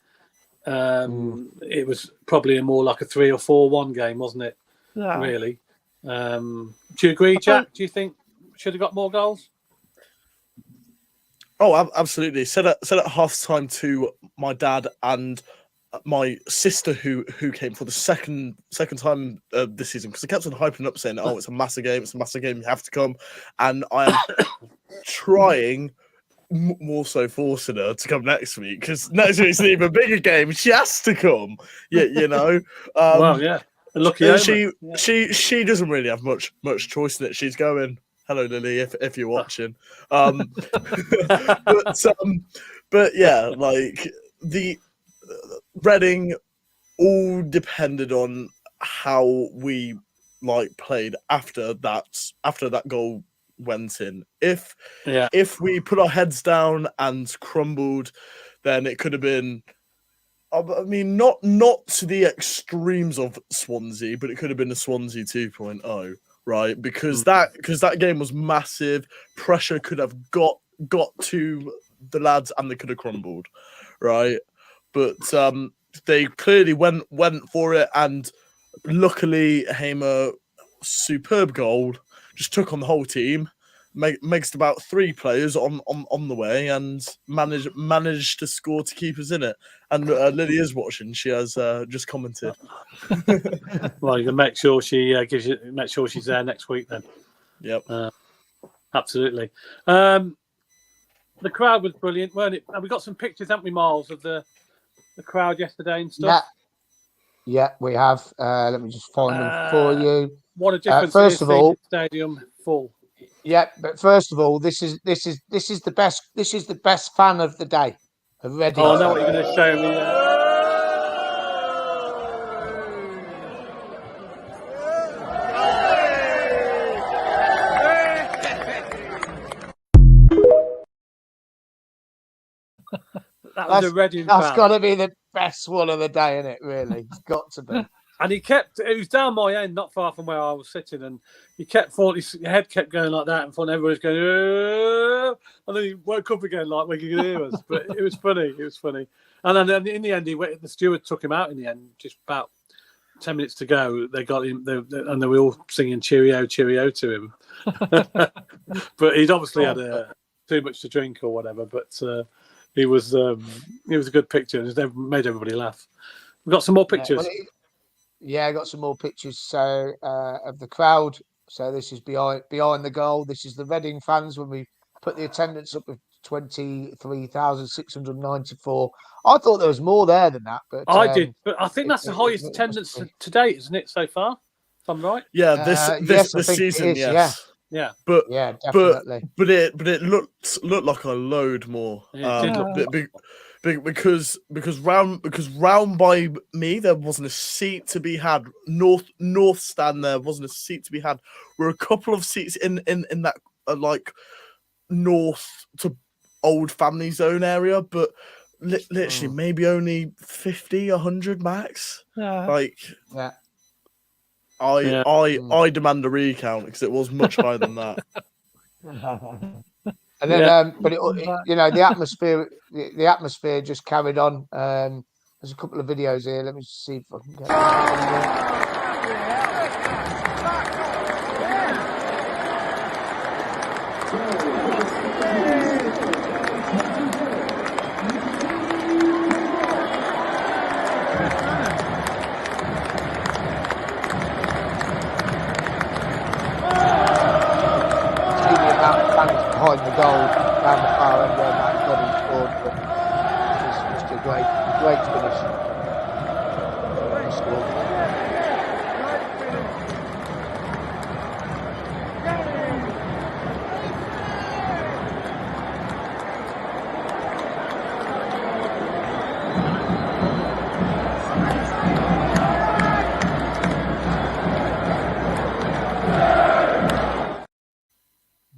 it was probably more like a 3 or 4-1 game, wasn't it? Yeah. Really. Do you agree, Jack? Do you think we should have got more goals? Oh, absolutely. Said at half time to my dad and my sister, who came for the second time this season, because I kept on hyping up saying, "Oh, it's a massive game! It's a massive game! You have to come." And I am trying, more so forcing her to come next week, because next week's an even bigger game. She has to come. Yeah, you know. Well, yeah. Lucky she doesn't really have much choice in it. She's going, "Hello, Lily, if you're watching." But yeah, like the Reading all depended on how we played after that goal went in. If we put our heads down and crumbled, then it could have been. I mean, not to the extremes of Swansea, but it could have been a Swansea 2.0, right? Because that game was massive. Pressure could have got to the lads, and they could have crumbled, right? But they clearly went for it, and luckily, Hamer, superb goal, just took on the whole team. Makes about 3 players on the way, and managed to score to keep us in it. And Lily is watching; she has just commented. Well, you can make sure she make sure she's there next week then. Yep, absolutely. The crowd was brilliant, weren't it? And we got some pictures, haven't we, Miles, of the crowd yesterday and stuff. Yeah, we have. Let me just find them for you. What a difference! First of all, stadium full. Yeah, but first of all, this is the best. This is the best fan of the day. Of Reading. Oh, I know what you're going to show me. That was a Reading fan. That's got to be the best one of the day, isn't it? Really, it's got to be. And it was down my end, not far from where I was sitting, and he kept falling, his head kept going like that, and everybody was going, and then he woke up again like we could hear us. But it was funny, And then in the end, the steward took him out in the end, just about 10 minutes to go. They got him, and they were all singing cheerio, cheerio to him. But he'd obviously had too much to drink or whatever, but it was a good picture, and it made everybody laugh. We've got some more pictures. Yeah, I got some more pictures. So of the crowd. So this is behind the goal. This is the Reading fans when we put the attendance up of 23,694. I thought there was more there than that, but I did. But I think that's the highest attendance to date, isn't it, so far? If I'm right. Yeah, this season, yes. Yeah. But yeah, definitely. But it looked like a load more. Because round by me there wasn't a seat to be had. North stand there wasn't a seat to be had. There were a couple of seats in that like north to old family zone area, but literally maybe only 50, 100 max. Yeah. Like I demand a recount because it was much higher than that. And then, but the atmosphere just carried on. There's a couple of videos here. Let me see if I can get. Behind the goal, down the far end where Matt Goddy scored, but it's just a great finish.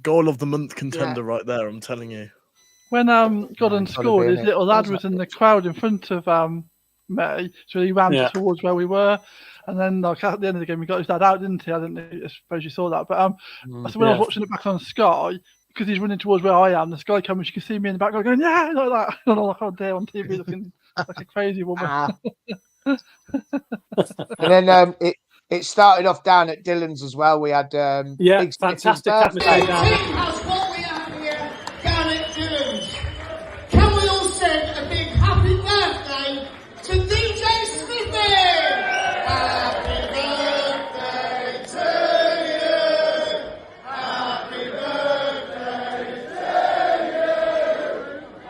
Goal of the month contender right there, I'm telling you. When Godden scored, his little lad was in the crowd in front of me, so he ran towards where we were, and then like at the end of the game he got his dad out, didn't he? I suppose you saw that, but so when I was watching it back on Sky, because he's running towards where I am, the Sky cameras, you can see me in the background going yeah like that, and I'm like, oh dear, on TV looking like a crazy woman. And then it started off down at Dhillons as well. We had big fantastic atmosphere down there. What we have here down at Dhillons. Can we all send a big happy birthday to DJ Smithy? Happy birthday to you. Happy birthday to you.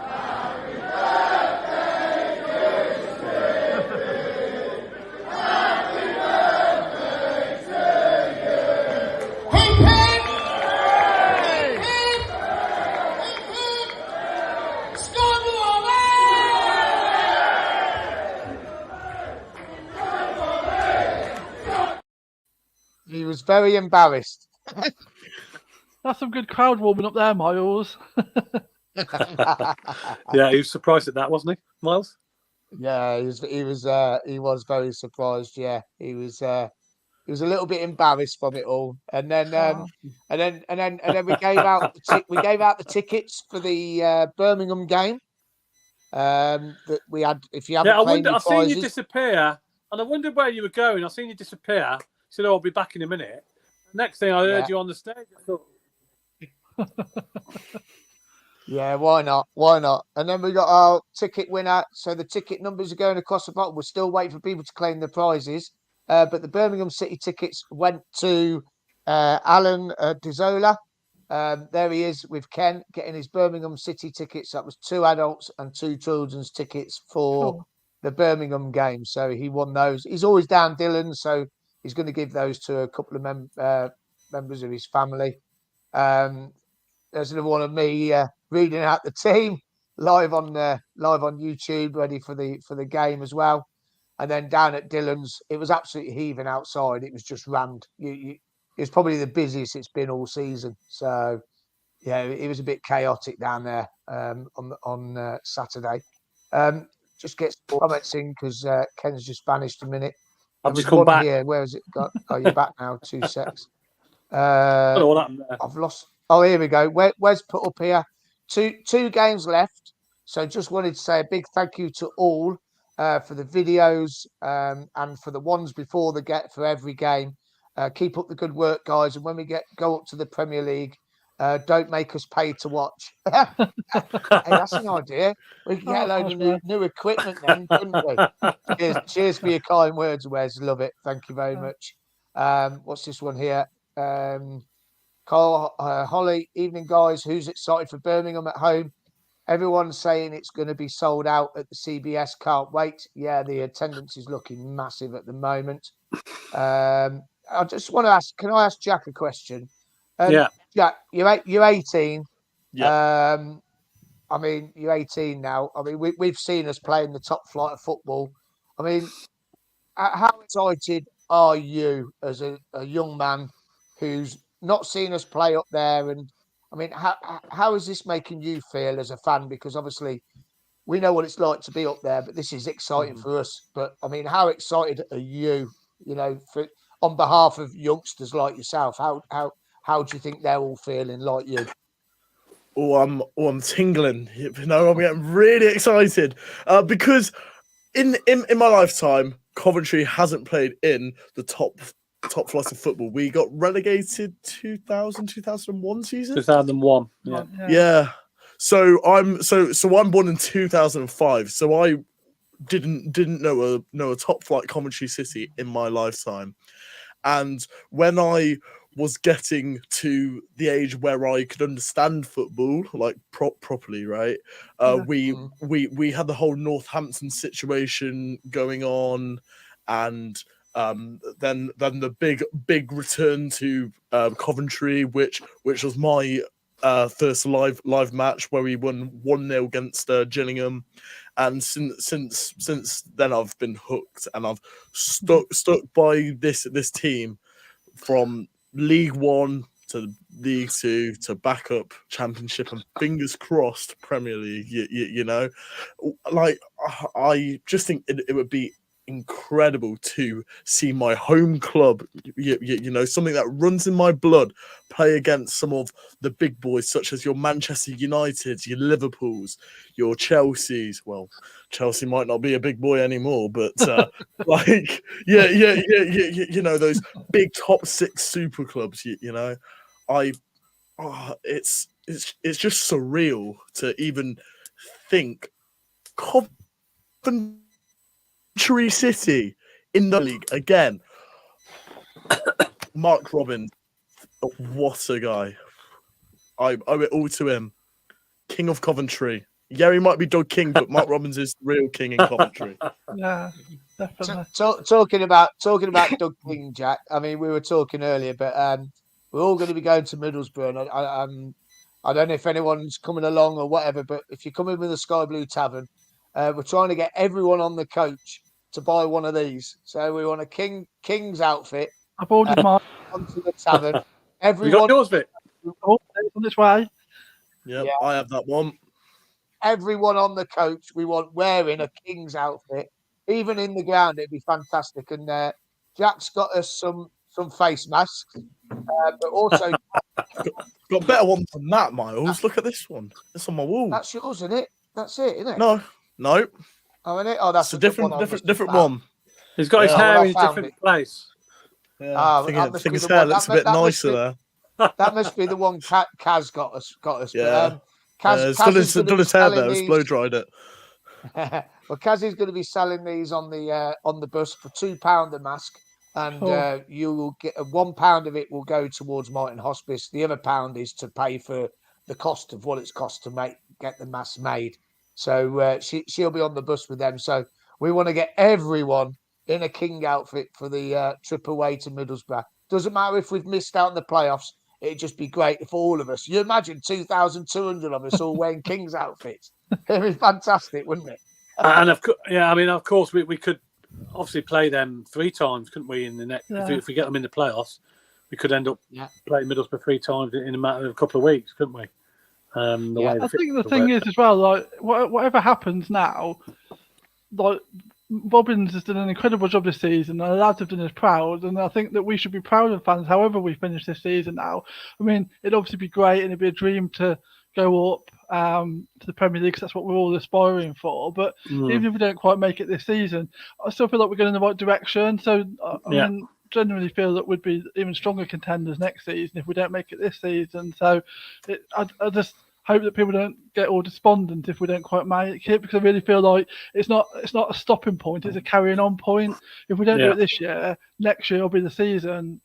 Happy birthday, dear Smithy. Happy birthday to you. Hip hip! Hip hip! Skyblueavern! He was very embarrassed. That's some good crowd warming up there, Miles. Yeah, he was surprised at that, wasn't he, Miles? Yeah, he was very surprised. Yeah, he was a little bit embarrassed from it all, and then we gave out the tickets for the Birmingham game. That we had. If you haven't I've seen you disappear, and I wondered where you were going. I've seen you disappear. You said, "Oh, I'll be back in a minute." Next thing I heard you on the stage. I thought, yeah, why not? Why not? And then we got our ticket winner. So the ticket numbers are going across the bottom. We're still waiting for people to claim the prizes. But the Birmingham City tickets went to Alan Dizola. There he is with Ken getting his Birmingham City tickets. That was 2 adults and 2 children's tickets for the Birmingham game. So he won those. He's always down Dillon, so he's going to give those to a couple of members of his family. There's another one of me reading out the team live on YouTube, ready for the game as well. And then down at Dillon's, it was absolutely heaving outside. It was just rammed. It was probably the busiest it's been all season. So yeah, it was a bit chaotic down there on Saturday. Just get some comments in because Ken's just vanished a minute. I've just come back. Here. Where has it got? Oh, you're back now. 2 secs. I've lost. Oh, here we go. Where's put up here? Two games left. So just wanted to say a big thank you to all for the videos and for the ones before for every game. Keep up the good work, guys. And when we go up to the Premier League, don't make us pay to watch. Hey, that's an idea. We can get a load of new equipment then, couldn't we? Cheers for your kind words, Wes. Love it. Thank you very much. What's this one here? Carl, Holly, evening, guys. Who's excited for Birmingham at home? Everyone's saying it's going to be sold out at the CBS. Can't wait. Yeah, the attendance is looking massive at the moment. I just want to ask, can I ask Jack a question? Jack, you're 18. Yeah. I mean, you're 18 now. I mean, we've seen us playing the top flight of football. I mean, how excited are you as a young man who's not seen us play up there? And I mean, how is this making you feel as a fan? Because obviously we know what it's like to be up there, but this is exciting for us. But I mean, how excited are you, on behalf of youngsters like yourself? How do you think they're all feeling like you? I'm tingling. I'm getting really excited because in my lifetime, Coventry hasn't played in the top flight of football. We got relegated 2001 season. 2001. Yeah. So I'm born in 2005. So I didn't know a top flight Coventry City in my lifetime. And when I was getting to the age where I could understand football like properly, right? We had the whole Northampton situation going on, and then the big return to Coventry, which was my first live match where we won 1-0 against Gillingham, and since then I've been hooked, and I've stuck by this team from League One to League Two to backup Championship and fingers crossed Premier League. Like I just think it would be incredible to see my home club, something that runs in my blood, play against some of the big boys such as your Manchester Uniteds, your Liverpools, your Chelseas. Well, Chelsea might not be a big boy anymore, but those big top 6 super clubs. It's just surreal to even think City in the league again. Mark Robin, what a guy. I owe it all to him. King of Coventry. Yeah, he might be Doug King, but Mark Robbins is the real king in Coventry. Yeah, definitely. Talking about Doug King, Jack. I mean, we were talking earlier, but we're all going to be going to Middlesbrough. And I don't know if anyone's coming along or whatever, but if you're coming with the Sky Blue Tavern, we're trying to get everyone on the coach to buy one of these. So we want a King's outfit. I've ordered mine. Onto the tavern. Everyone. You got yours, Vic? Oh, it's on its way. Yep, yeah, I have that one. Everyone on the coach, we want wearing a King's outfit. Even in the ground, it'd be fantastic. And Jack's got us some face masks, but also got better one than that, Miles. Look at this one. It's on my wall. That's yours, isn't it? That's it, isn't it? No. Oh, isn't it? Oh, that's a different one. He's got his hair in a different place. Yeah, I think his hair looks a bit nicer there. That must be the one Kaz got us. Yeah. But, it's done his hair there. It's blow dried it. Well, Kaz is going to be selling these on the bus for £2 a mask, and you will get £1 of it will go towards Martin Hospice. The other £1 is to pay for the cost of what it's cost to get the mask made. So she'll be on the bus with them. So We want to get everyone in a King outfit for the trip away to Middlesbrough. Doesn't matter if we've missed out in the playoffs. It'd just be great if all of us. You imagine 2,200 of us all wearing King's outfits. It'd be fantastic, wouldn't it? And of course, we could obviously play them 3 times, couldn't we? In the next, if we get them in the playoffs, we could end up playing Middlesbrough 3 times in a matter of a couple of weeks, couldn't we? I think the thing is as well, like whatever happens now, like Robbins has done an incredible job this season, and the lads have done us proud, and I think that we should be proud of fans, however we finish this season now. I mean, it'd obviously be great, and it'd be a dream to go up to the Premier League, because that's what we're all aspiring for. But even if we don't quite make it this season, I still feel like we're going in the right direction. So I mean, genuinely feel that we'd be even stronger contenders next season if we don't make it this season. So I just hope that people don't get all despondent if we don't quite make it, because I really feel like it's not a stopping point, it's a carrying on point. If we don't do it this year, next year will be the season,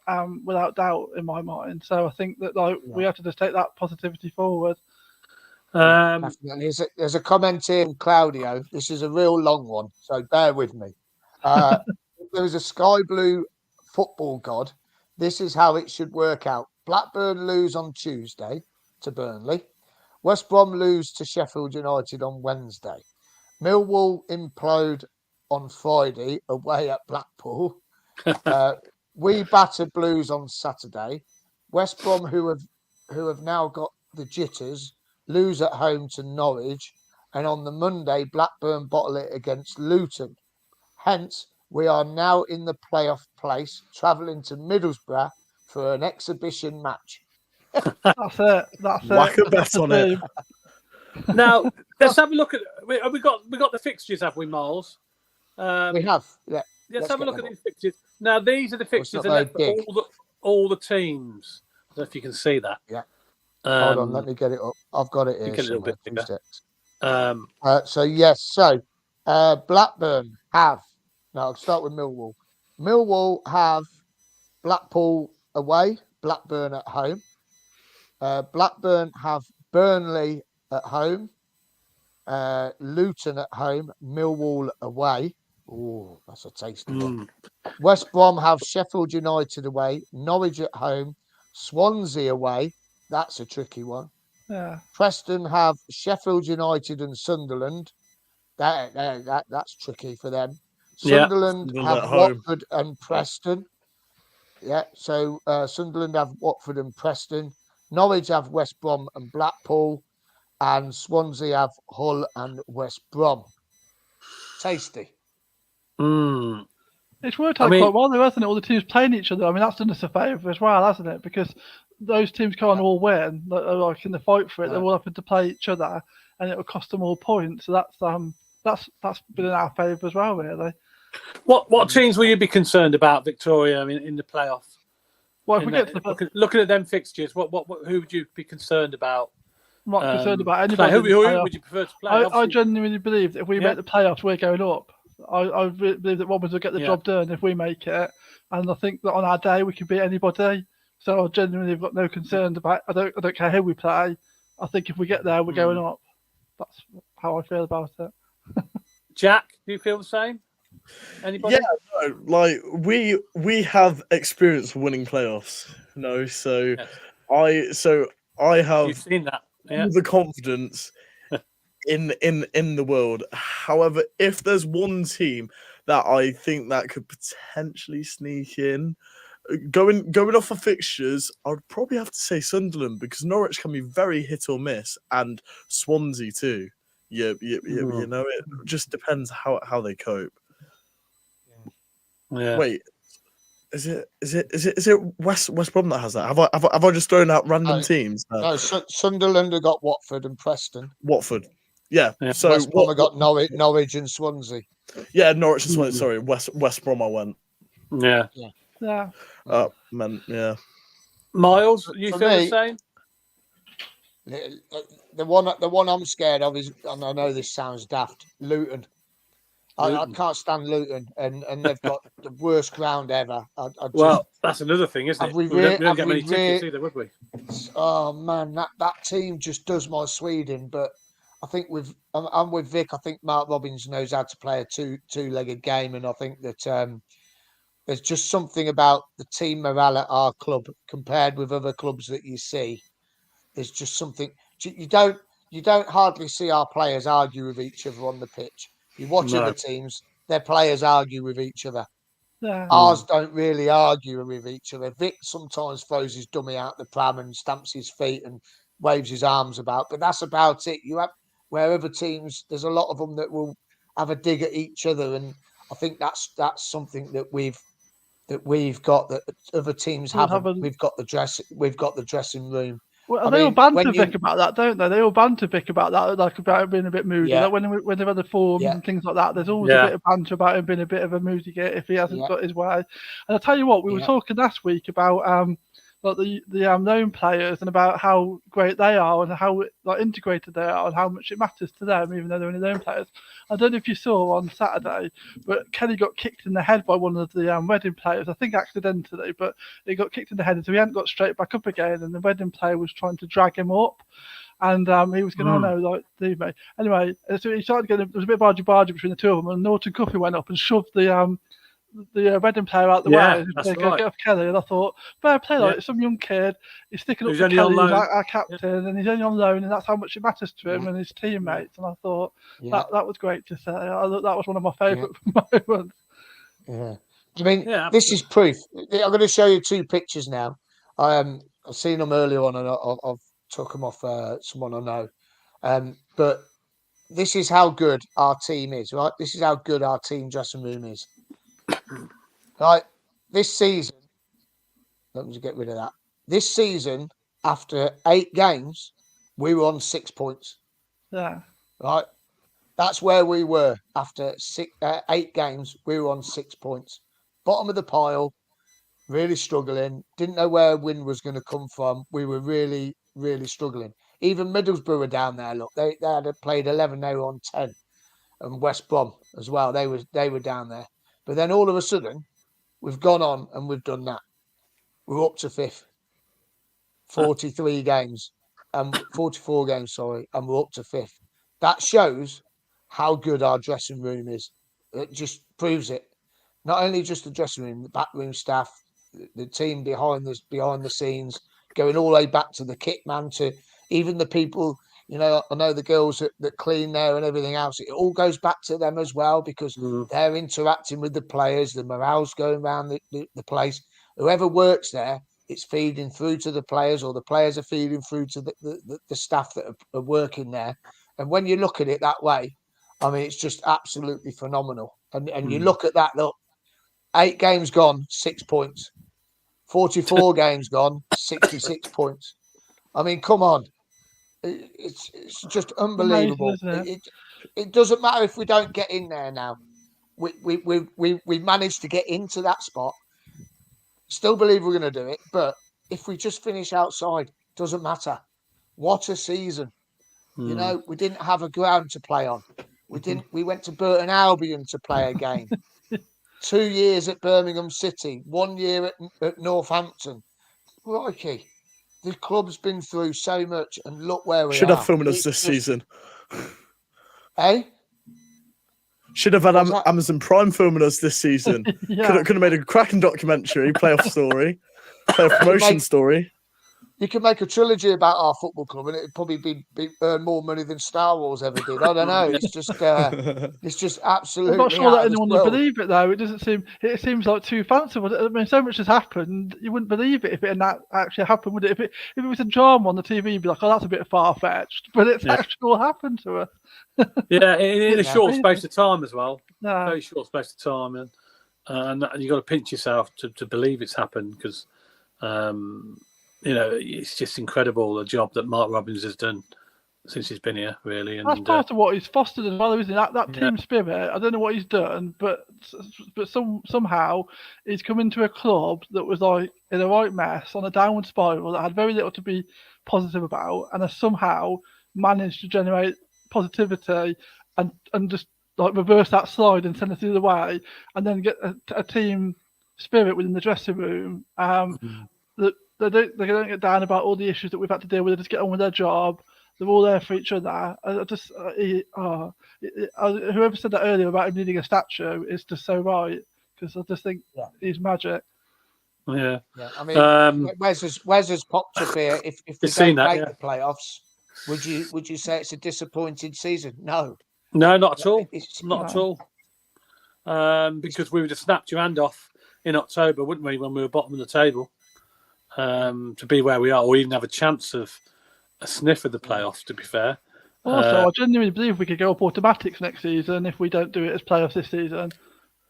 without doubt in my mind. So I think that we have to just take that positivity forward. Definitely. There's a comment here from Claudio. This is a real long one, so bear with me. There was a Sky Blue football god. This is how it should work out. Blackburn lose on Tuesday to Burnley. West Brom lose to Sheffield United on Wednesday. Millwall implode on Friday away at Blackpool. We batter Blues on Saturday. West Brom, who have now got the jitters, lose at home to Norwich. And on the Monday, Blackburn bottle it against Luton. Hence, we are now in the playoff place, travelling to Middlesbrough for an exhibition match. That's it. Whack a bet on it. Now let's have a look at. Have we got the fixtures, have we, Miles? We have. Yeah. Let's have a look at these fixtures. Now these are the fixtures that all the teams. I don't know if you can see that. Yeah. Hold on, let me get it up. I've got it here. Get a little bit bigger. So Blackburn have. Now I'll start with Millwall. Millwall have Blackpool away, Blackburn at home. Blackburn have Burnley at home, Luton at home, Millwall away. Oh, that's a tasty one. West Brom have Sheffield United away, Norwich at home, Swansea away. That's a tricky one. Yeah. Preston have Sheffield United and Sunderland. That's tricky for them. Sunderland have Watford and Preston. Yeah, so Sunderland have Watford and Preston. Norwich have West Brom and Blackpool, and Swansea have Hull and West Brom. Tasty. It's worked out quite well, though, hasn't it? All the teams playing each other. I mean, that's done us a favour as well, hasn't it? Because those teams can't all win. Like in the fight for it, they're all having to play each other, and it will cost them all points. So that's been in our favour as well, really. What teams will you be concerned about, Victoria, in the playoffs? Well, if we get to looking at them fixtures, who would you be concerned about? I'm not concerned about anybody. Who would you prefer to play? I genuinely believe that if we make the playoffs, we're going up. I believe that Robbins will get the job done if we make it, and I think that on our day we can beat anybody. So I genuinely have got no concerns about. I don't care who we play. I think if we get there, we're going up. That's how I feel about it. Jack, do you feel the same? Anybody? Yeah, no, like we have experience winning playoffs. No, so yes. I have. You've seen that. All the confidence in the world. However, if there's one team that I think that could potentially sneak in, going off of fixtures, I'd probably have to say Sunderland, because Norwich can be very hit or miss, and Swansea too. You know, it just depends how they cope. Yeah. Wait, is it West Brom that has that? Have I just thrown out random teams? No, Sunderland have got Watford and Preston. Watford, yeah. So West Brom have got Norwich and Swansea. Yeah, Norwich and Swansea. Sorry, West Brom. I went. Yeah. Man, yeah. Miles, you feel the same? The one I'm scared of is, and I know this sounds daft, Luton. I can't stand Luton, and they've got the worst ground ever. Well, that's another thing, isn't it? We don't get many tickets either, would we? Oh man, that team just does my Sweden. But I think I'm with Vic. I think Mark Robins knows how to play a two-legged game, and I think that there's just something about the team morale at our club compared with other clubs that you see. There's just something you don't hardly see our players argue with each other on the pitch. You watch other teams, their players argue with each other. Yeah. Ours don't really argue with each other. Vic sometimes throws his dummy out the pram and stamps his feet and waves his arms about, but that's about it. You have where other teams, there's a lot of them that will have a dig at each other, and I think that's something that we've got that other teams haven't. We've got the dressing room. Well, they all banter Vic about that, don't they? They all banter Vic about that, like about him being a bit moody. Like when they've had the forums and things like that, there's always a bit of banter about him being a bit of a moody git if he hasn't got his way. And I'll tell you what, we were talking last week about like the known players and about how great they are and how like integrated they are and how much it matters to them, even though they're only known players. I don't know if you saw on Saturday, but Kelly got kicked in the head by one of the Reading players, I think accidentally, but he got kicked in the head, and so he hadn't got straight back up again, and the Reading player was trying to drag him up, and he was going, Anyway, so he started getting, there was a bit of argy-bargy between the two of them, and Norton Cuffy went up and shoved the Reading player out the way. That's right. Get off Kelly, and I thought, fair play, like some young kid, he's sticking up for Kelly, our captain, and he's only on loan, and that's how much it matters to him and his teammates. And I thought that was great to say. I thought that was one of my favourite moments. Yeah. I mean, this is proof. I'm going to show you two pictures now. I've seen them earlier on, and I've took them off someone I know. But this is how good our team is, right? This is how good our team dressing room is. Right, this season, let me just get rid of that. This season, after 8 games, we were on 6 points. Yeah. Right, that's where we were after 8 games. We were on 6 points, bottom of the pile, really struggling. Didn't know where a win was going to come from. We were really, really struggling. Even Middlesbrough were down there. Look, they had played 11. They were on 10, and West Brom as well. They were down there. But then all of a sudden, we've gone on and we've done that. We're up to 5th. 43 games. 44 games, sorry. And we're up to 5th. That shows how good our dressing room is. It just proves it. Not only just the dressing room, the backroom staff, the team behind the scenes, going all the way back to the kit man, to even the people, I know the girls that clean there and everything else. It all goes back to them as well, because they're interacting with the players. The morale's going around the place. Whoever works there, it's feeding through to the players, or the players are feeding through to the staff that are working there. And when you look at it that way, I mean, it's just absolutely phenomenal. And you look at that, look, 8 games gone, 6 points. 44 games gone, 66 points. I mean, come on. It's just unbelievable. Amazing, it doesn't matter if we don't get in there now. We managed to get into that spot. Still believe we're going to do it, but if we just finish outside, doesn't matter. What a season! We didn't have a ground to play on. We went to Burton Albion to play a game. 2 years at Birmingham City, 1 year at Northampton. Crikey. The club's been through so much, and look where we are. Should have filmed us this season. Should have had Amazon Prime filming us this season. Could have made a cracking documentary, playoff story, playoff promotion story. You could make a trilogy about our football club, and it'd probably earn more money than Star Wars ever did. I don't know. It's just absolutely. I'm not sure that anyone would believe it, though. It seems like too fanciful. I mean, so much has happened. You wouldn't believe it if it had actually happened, would it? If it was a drama on the TV, you'd be like, "Oh, that's a bit far fetched," but it's actually all happened to us. In a short space of time as well. Very short space of time, and you got to pinch yourself to believe it's happened, because. It's just incredible the job that Mark Robins has done since he's been here, really. And that's part of what he's fostered as well, isn't it? That team spirit. I don't know what he's done, but somehow he's come into a club that was like in a right mess, on a downward spiral, that had very little to be positive about, and has somehow managed to generate positivity and just like reverse that slide and send us the other way, and then get a team spirit within the dressing room. That they don't get down about all the issues that we've had to deal with. They just get on with their job. They're all there for each other. Whoever said that earlier about him needing a statue is just so right, because I just think he's magic. Yeah. I mean, Wes has popped up here. If we don't make the playoffs, would you say it's a disappointing season? No, not at all. Not at all. Because we would have snapped your hand off in October, wouldn't we, when we were bottom of the table, to be where we are, or even have a chance of a sniff of the playoffs, to be fair. Also, I genuinely believe we could go up automatics next season if we don't do it as playoffs this season.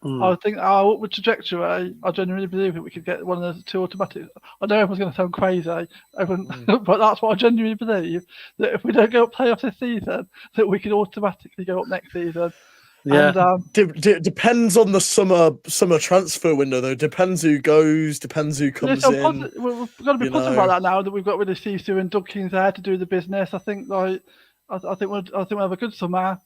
I think our upward trajectory, I genuinely believe that we could get one of the 2 automatics. I know everyone's going to sound crazy, but that's what I genuinely believe, that if we don't go up playoffs this season, that we could automatically go up next season. Yeah, depends on the summer transfer window, though. Depends who goes, depends who comes in. We've got to be positive about that now that we've got rid of Sisu and Dugkins there to do the business. I think we'll have a good summer.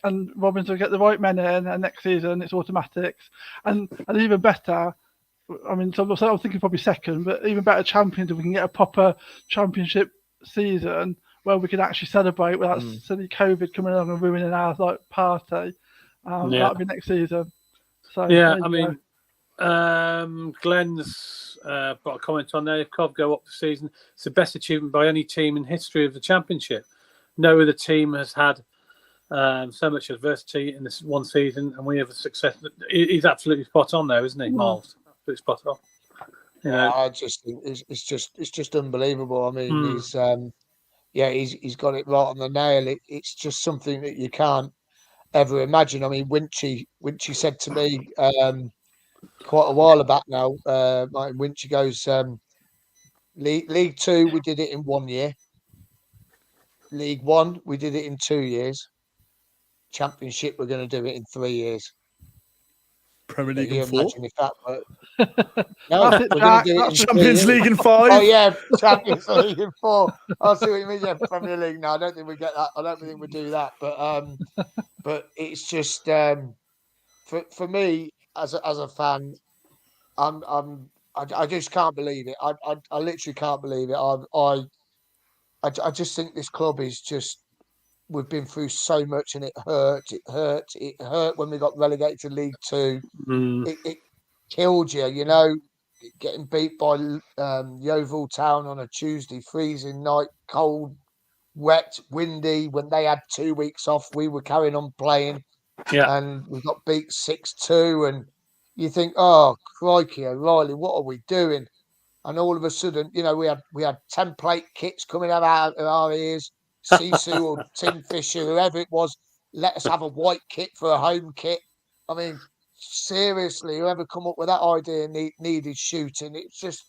And Robbins will get the right men in, and next season it's automatics, and even better. I mean, so I'm thinking probably second, but even better champions if we can get a proper championship season where we can actually celebrate without silly COVID coming along and ruining our party. That'll be next season. So I mean, Glenn's got a comment on there. If Cov go up the season, it's the best achievement by any team in history of the championship. No other team has had so much adversity in this one season, and we have a success. He's absolutely spot on there, isn't he, Miles? Absolutely spot on. I just think it's just unbelievable. I mean, he's got it right on the nail. It's just something that you can't ever imagine. I mean, Winchy said to me quite a while back now. Martin Winchy goes, League 2, we did it in 1 year. League 1, we did it in 2 years. Championship, we're going to do it in 3 years. Premier League in 4. If that worked. No, we're going to do it in Champions League in 5. Oh yeah, Champions League in 4. I see what you mean. Yeah, Premier League. No, I don't think we get that. I don't think we do that. But it's just for me as a fan, I just can't believe it. I literally can't believe it. I just think this club is just. We've been through so much, and it hurt. It hurt when we got relegated to League 2. It killed you, you know, getting beat by Yeovil Town on a Tuesday, freezing night, cold, wet, windy. When they had 2 weeks off, we were carrying on playing, and we got beat 6-2. And you think, oh crikey, O'Reilly, what are we doing? And all of a sudden, you know, we had template kits coming out of our ears. Sisu or Tim Fisher, whoever it was, let us have a white kit for a home kit. I mean, seriously, whoever come up with that idea needed shooting. It's just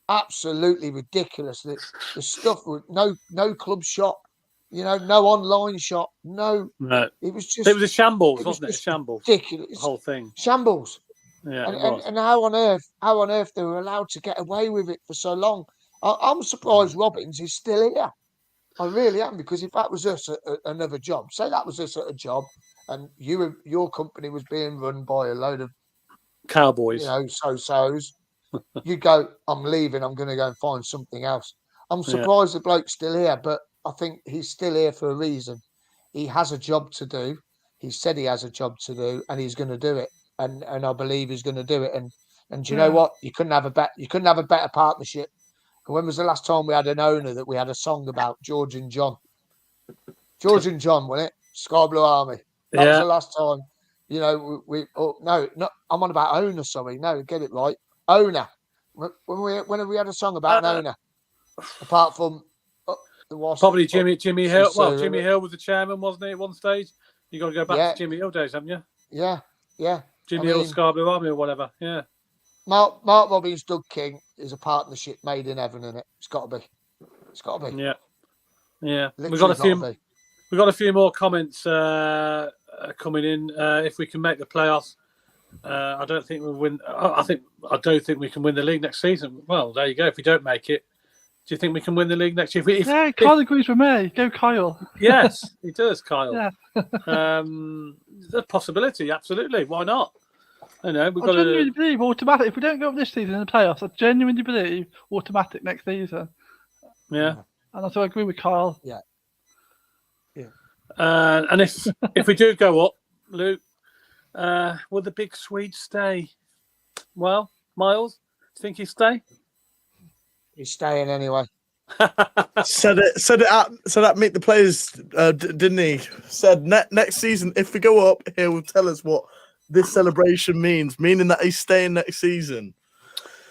absolutely ridiculous. The stuff with no club shop, you know, no online shop, no. It was a shambles, wasn't it? A shambles. Ridiculous. The whole thing. Shambles. Yeah. And how on earth they were allowed to get away with it for so long? I'm surprised Robbins is still here. I really am, because if that was us at another job, say that was us at a job, and your company was being run by a load of cowboys, you know, so-sos, you'd go, I'm leaving, I'm going to go and find something else. I'm surprised the bloke's still here, but I think he's still here for a reason. He has a job to do. He said he has a job to do, and he's going to do it. And I believe he's going to do it. And do you know what? You couldn't have a better partnership. When was the last time we had an owner that we had a song about? George and John. George and John, wasn't it? Sky Blue Army. That was the last time. You know, I'm on about owner, sorry. No, get it right. Owner. When have we had a song about an owner? Apart from probably Jimmy Hill. Well, Jimmy Hill was the chairman, wasn't he, at one stage? You got to go back to Jimmy Hill days, haven't you? Yeah. Jimmy Hill, Sky Blue Army or whatever. Yeah. Mark Robbins, Doug King is a partnership made in heaven, innit? It's got to be. Yeah. Literally We've got a few more comments coming in. If we can make the playoffs, I don't think we'll win. I don't think we can win the league next season. Well, there you go. If we don't make it, do you think we can win the league next year? Kyle agrees with me. Go, Kyle. Yes, he does, Kyle. Yeah. The possibility, absolutely. Why not? I know. I genuinely believe automatic. If we don't go up this season in the playoffs, I genuinely believe automatic next season. Yeah. And I agree with Kyle. Yeah. And if we do go up, Luke, will the big Swede stay? Well, Miles, do you think he'll stay? He's staying anyway. said that meet the players, didn't he? Said next season, if we go up, he'll tell us what this celebration means, meaning that he's staying next season.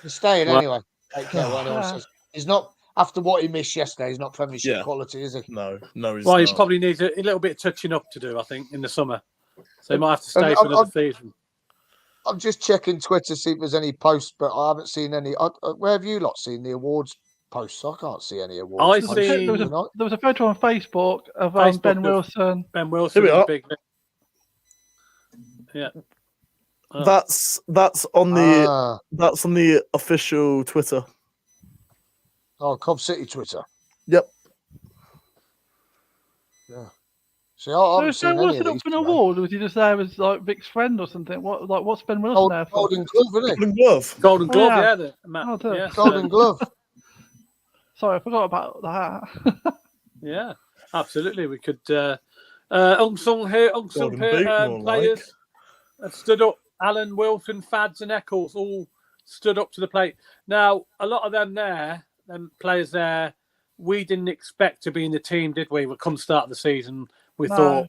He's staying anyway. Take care what anyone says. He's not, after what he missed yesterday, he's not Premiership quality, is he? No, he's well, not. he probably needs a little bit of touching up to do, I think, in the summer. So he might have to stay for another season. I'm just checking Twitter to see if there's any posts, but I haven't seen any. Where have you lot seen the awards posts? I can't see any awards. There was a photo on Facebook of Ben Wilson. Ben Wilson. Here we are. Big... Yeah. That's on the official Twitter. Oh, Cov City Twitter. Yep. Yeah. See, I haven't seen any of these. Was Ben Wilson up for an award, or was he just there as like Vic's friend or something? What's Ben Wilson there for? Golden Glove, isn't it? Golden Glove. Golden Glove, yeah. Golden Glove. Sorry, I forgot about that. Yeah, absolutely. We could. Unsung players have stood up. Alan, Wilson, Fads, and Eccles all stood up to the plate. Now, a lot of them players there, we didn't expect to be in the team, did we? We'll come start of the season. We thought,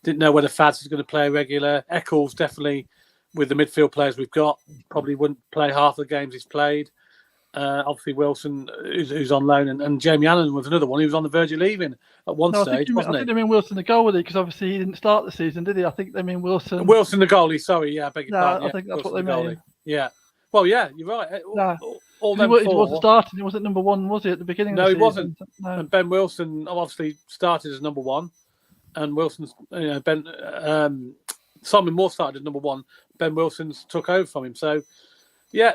didn't know whether Fads was going to play regular. Eccles definitely, with the midfield players we've got, probably wouldn't play half the games he's played. Obviously, Wilson, who's on loan, and Jamie Allen was another one. He was on the verge of leaving at one stage, wasn't he? I think they mean Wilson the goalie, because obviously he didn't start the season, did he? I think they mean Wilson. Wilson the goalie, sorry, yeah, I beg your pardon. I think that's what they mean. Yeah. Well, yeah, you're right. All he wasn't starting. He wasn't number one, was he, at the beginning of the season? No, he wasn't. No. And Ben Wilson obviously started as number one. And Wilson's, Simon Moore started as number one. Ben Wilson's took over from him. So, yeah,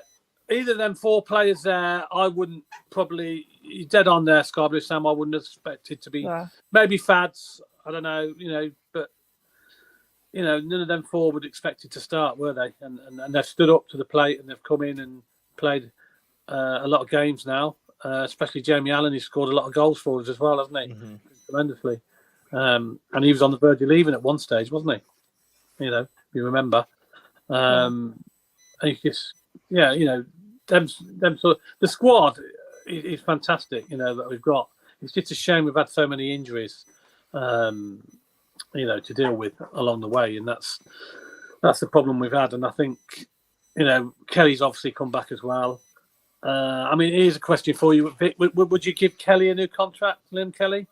either of them four players there, I wouldn't probably, you're dead on there, Skyblue Sam. I wouldn't have expected to be, maybe Fads, I don't know, but, none of them four would expect it to start, were they? And they've stood up to the plate and they've come in and played a lot of games now, especially Jamie Allen, who's scored a lot of goals for us as well, hasn't he? Mm-hmm. Tremendously. And he was on the verge of leaving at one stage, wasn't he? You remember. And he just, them sort of, the squad is fantastic, that we've got. It's just a shame we've had so many injuries, to deal with along the way. And that's the problem we've had. And I think, Kelly's obviously come back as well. Here's a question for you, Vic. Would you give Kelly a new contract, Liam Kelly?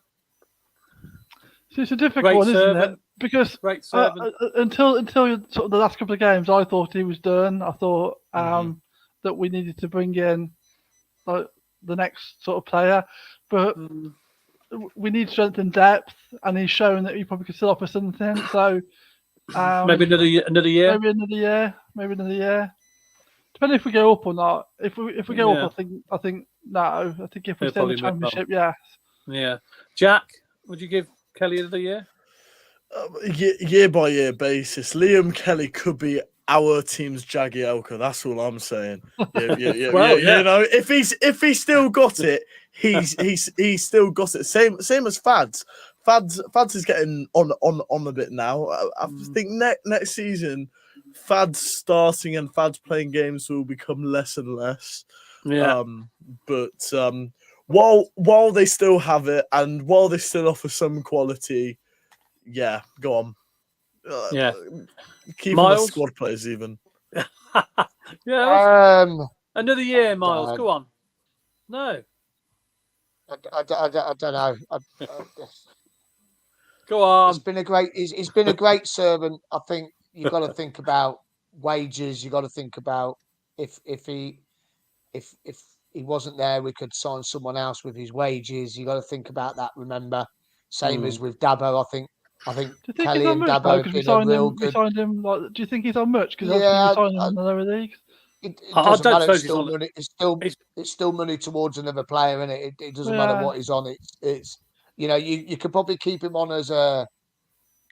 So it's a difficult one, isn't it? Because until sort of the last couple of games, I thought he was done. I thought that we needed to bring in the next sort of player, but we need strength and depth, and he's shown that he probably could still offer something. So maybe another year. Maybe another year. Depending if we go up or not. If we go up, I think no. I think if we stay in the Championship, yes. Yeah. Jack, would you give Kelly another year? Year by year basis, Liam Kelly could be our team's Jagielka. That's all I'm saying. Yeah. Well, if he's still got it, he's still got it. Same as Fads. Fads is getting on a bit now. I think next season, Fads starting and Fads playing games will become less and less. Yeah. But while they still have it and while they still offer some quality, go on. Keep the squad players even. Another year, Miles. Go on. No. I don't know. Go on. He's been a great servant. I think you've got to think about wages. You've got to think about if he wasn't there, we could sign someone else with his wages. You got to think about that. Remember, same as with Dabo. I think Kelly and Dabo have been a real good. Do you think he's on much? Because we signed him in the lower leagues. It doesn't matter. It's still money. It's still money towards another player, and it doesn't matter what he's on. It's you could probably keep him on as a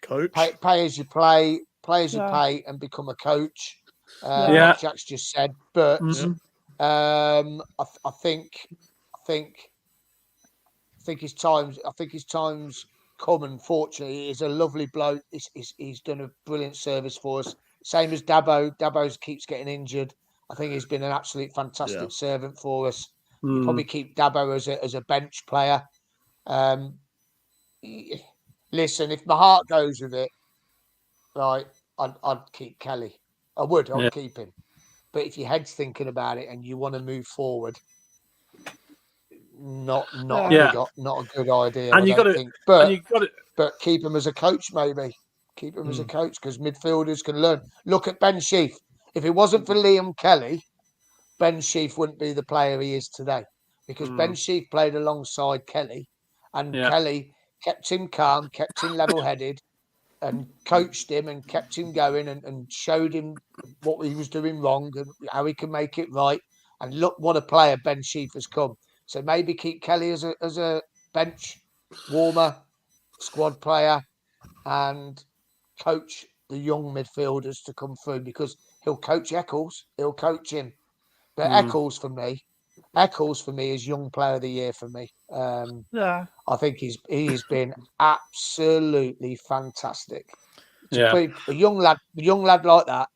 coach, pay as you play, pay, and become a coach. Like Jack's just said, but I think his time's come, and fortunately, he's a lovely bloke. He's done a brilliant service for us. Same as Dabo. Dabo keeps getting injured. I think he's been an absolute fantastic servant for us. You probably keep Dabo as a bench player. Listen, if my heart goes with it, right, I'd keep Kelly. I would. I'd keep him. But if your head's thinking about it and you want to move forward, not a good idea. And you got to, but keep him as a coach, maybe. Keep him as a coach, because midfielders can learn. Look at Ben Sheaf. If it wasn't for Liam Kelly, Ben Sheaf wouldn't be the player he is today, because Ben Sheaf played alongside Kelly, and Kelly kept him calm, kept him level-headed, and coached him and kept him going, and showed him what he was doing wrong and how he can make it right. And look what a player Ben Sheaf has come. So maybe keep Kelly as a bench warmer, squad player, and coach the young midfielders to come through, because he'll coach Eccles, he'll coach him. But Eccles for me is young player of the year for me. I think he's been absolutely fantastic. A young lad like that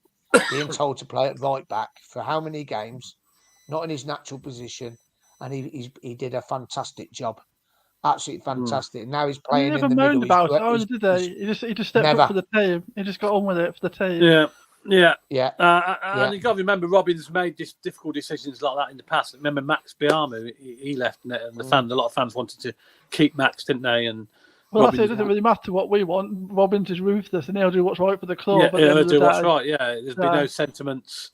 being told to play at right back for how many games, not in his natural position, and he did a fantastic job. Absolutely fantastic. Now he's playing. He never in the moaned middle. about it, did he? He just stepped up for the team. He just got on with it for the team. And you got to remember, Robin's made difficult decisions like that in the past. Remember Max Biamu, he left, and a lot of fans wanted to keep Max, didn't they? And well, that's it. It doesn't really matter what we want. Robin's is ruthless, and he'll do what's right for the club. Yeah, he'll do what's right. Yeah, there's been no sentiments.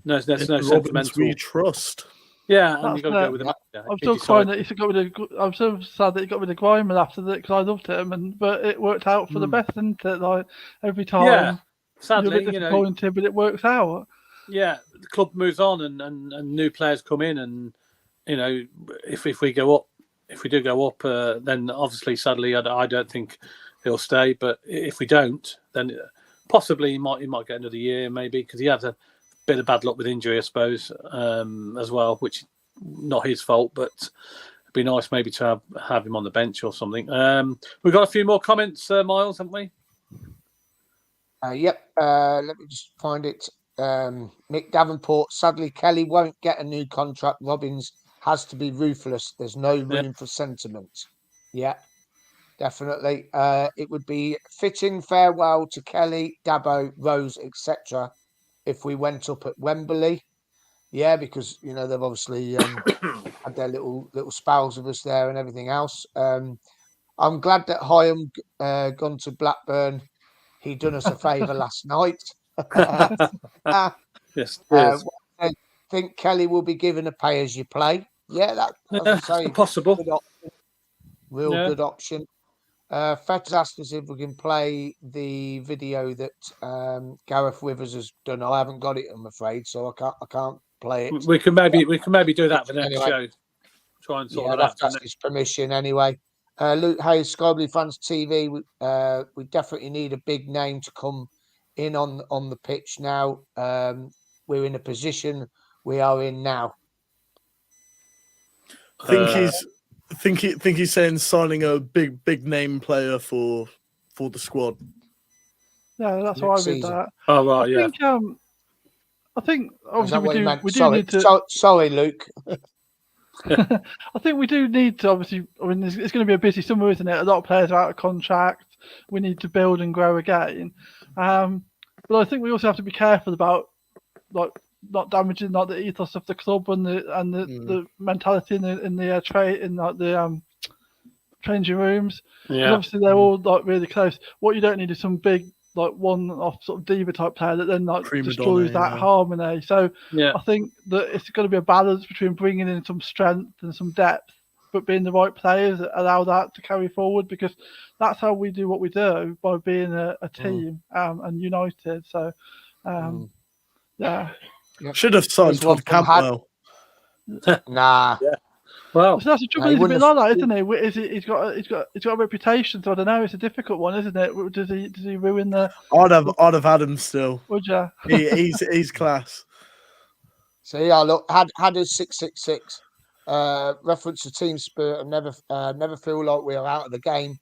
No sentimental. We trust. Yeah, and you got to go with him. I'm still crying that he got rid of. I'm so sad that he got rid of Grimer after that, because I loved him, but it worked out for the best, didn't it? Like every time. Yeah, sadly, you're a bit disappointed, but it works out. Yeah, the club moves on, and new players come in, and if we go up, if we do go up, then obviously, sadly, I don't think he'll stay. But if we don't, then possibly he might get another year, maybe, because he had a bit of bad luck with injury, I suppose, as well, which not his fault, but it'd be nice maybe to have him on the bench or something. We've got a few more comments, Miles, haven't we? Yep. Let me just find it. Mick Davenport, sadly, Kelly won't get a new contract. Robbins has to be ruthless. There's no room for sentiment. Yeah, definitely. It would be fitting farewell to Kelly, Dabo, Rose, etc. if we went up at Wembley. Yeah, because, they've obviously had their little spells of us there and everything else. I'm glad that Hyam gone to Blackburn. He done us a favour last night. Yes. I think Kelly will be given a pay-as-you-play. Yeah, that's possible. Good option. Fett's asked us if we can play the video that Gareth Withers has done. I haven't got it, I'm afraid, so I can't play it. We can maybe do that for the next show. Try and sort it out. That's his permission anyway. Luke Hayes, Sky Blue Fans TV. We definitely need a big name to come in on the pitch now. We're in a position we are in now. I think he's saying signing a big name player for the squad. Yeah, that's why I read that. Oh right, I think obviously we do sorry, need to. Sorry, Luke. I think we do need to obviously. I mean, it's going to be a busy summer, isn't it? A lot of players are out of contract. We need to build and grow again. But I think we also have to be careful about not damaging the ethos of the club and the mentality in the changing rooms. Yeah. Obviously, they're all really close. What you don't need is some big one-off sort of diva type player that then destroys that harmony. So I think that it's going to be a balance between bringing in some strength and some depth, but being the right players that allow that to carry forward, because that's how we do what we do, by being a team and united. So should have signed Todd Campbell. Nah. Yeah. Well, so that's the trouble. He's a bit like that, isn't he? He's got a reputation, so I don't know. It's a difficult one, isn't it? Does he ruin the? I'd have had him still. Would you? He's class. So look, had a 666 reference to team spirit and never feel like we are out of the game.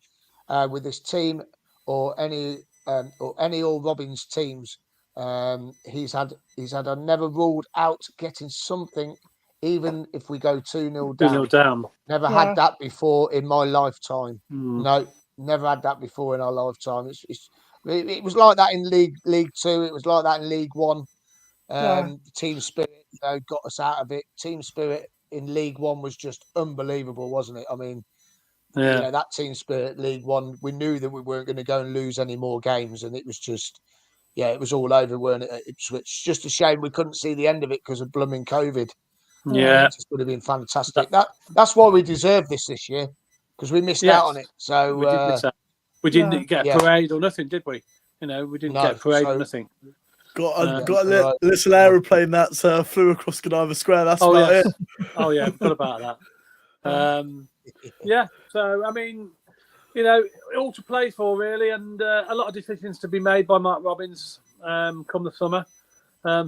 with this team or any All Robins teams. He's had I never ruled out getting something, even if we go 2-0 down. 2-0 down. Never had that before in my lifetime. No, never had that before in our lifetime. It was like that in League Two. It was like that in League One. Team spirit got us out of it. Team spirit in League One was just unbelievable, wasn't it? I mean, that team spirit League One. We knew that we weren't going to go and lose any more games, and it was just, it was all over, weren't it? It's just a shame we couldn't see the end of it because of blooming COVID. Yeah, it just would have been fantastic. That's why we deserve this year, because we missed out on it. So we did miss out. We didn't get a parade or nothing, did we? We didn't get a parade or nothing. Got a little aeroplane that flew across Godiva Square. That's about it. Oh yeah, forgot about that. So I mean, all to play for really, and a lot of decisions to be made by Mark Robins come the summer.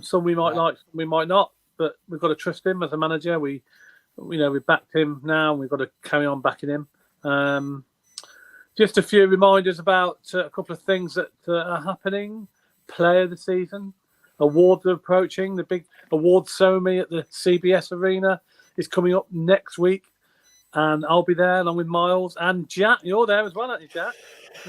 Some we might like, some we might not, but we've got to trust him as a manager. We backed him now, and we've got to carry on backing him. Just a few reminders about a couple of things that are happening. Player of the season, awards are approaching. The big award ceremony at the CBS Arena is coming up next week, and I'll be there along with Miles and Jack. You're there as well, aren't you, Jack?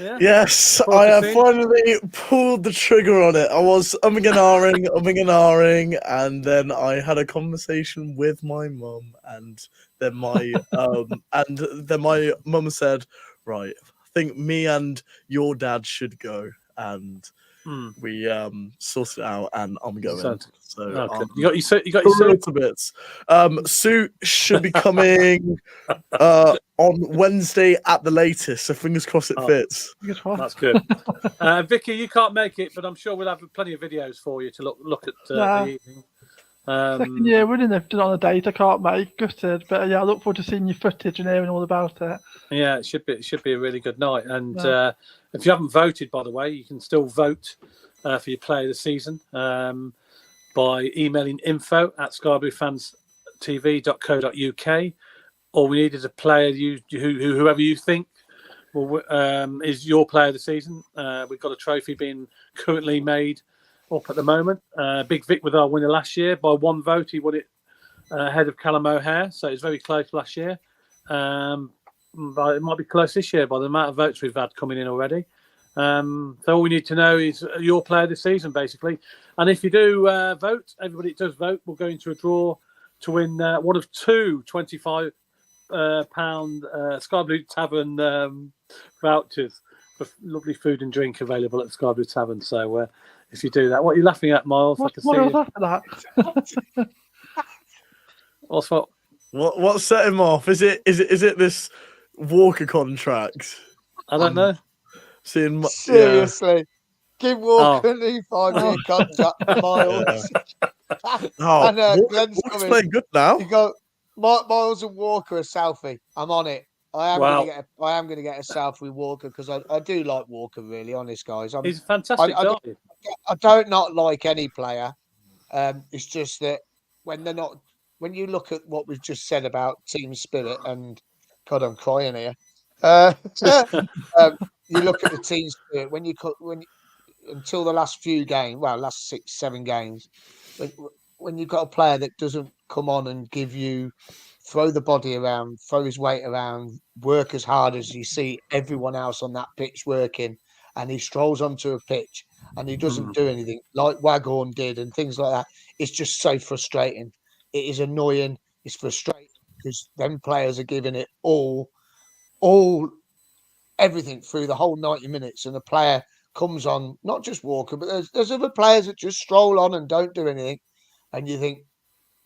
Yeah. Yes, I have finally pulled the trigger on it. I was umming and ahhing, and then I had a conversation with my mum, and then my my mum said, "Right, I think me and your dad should go," and we sorted it out, and I'm going. So okay. You got your suit to bits. Suit should be coming on Wednesday at the latest. So fingers crossed it fits. That's good. Vicky, you can't make it, but I'm sure we'll have plenty of videos for you to look at the evening. Second year winning, they've done on a date I can't make. Gutted, but I look forward to seeing your footage and hearing all about it. Yeah, it should be a really good night. And if you haven't voted, by the way, you can still vote for your player of the season by emailing info@skybluefanstv.co.uk. All we need is a player whoever you think is your player of the season. We've got a trophy being currently made up at the moment. Big Vic with our winner last year by one vote. He won it ahead of Callum O'Hare, so it's very close last year. But it might be close this year by the amount of votes we've had coming in already. So all we need to know is your player this season, basically. And if you do vote, everybody that does vote will go into a draw to win one of two £25 Sky Blue Tavern vouchers for lovely food and drink available at the Sky Blue Tavern. So if you do that, what are you laughing at, Miles? What's that? What set him off? Is it this Walker contract? I don't know. Seriously, give Walker a new 5-year contract, Miles. And Glenn's coming. Playing good now. You go, Miles and Walker a selfie. I'm on it. I am going to get a selfie with Walker because I do like Walker. Really, honest guys. He's a fantastic guy. I don't not like any player. It's just that when they're not. When you look at what we've just said about team spirit, and God, I'm crying here. You look at the team spirit until the last few games, last 6-7 games, when you've got a player that doesn't come on and throw the body around, throw his weight around, work as hard as you see everyone else on that pitch working, and he strolls onto a pitch and he doesn't do anything like Waghorn did and things like that. It's just so frustrating. It is annoying. It's frustrating because them players are giving it all everything through the whole 90 minutes, and the player comes on, not just Walker, but there's other players that just stroll on and don't do anything, and you think,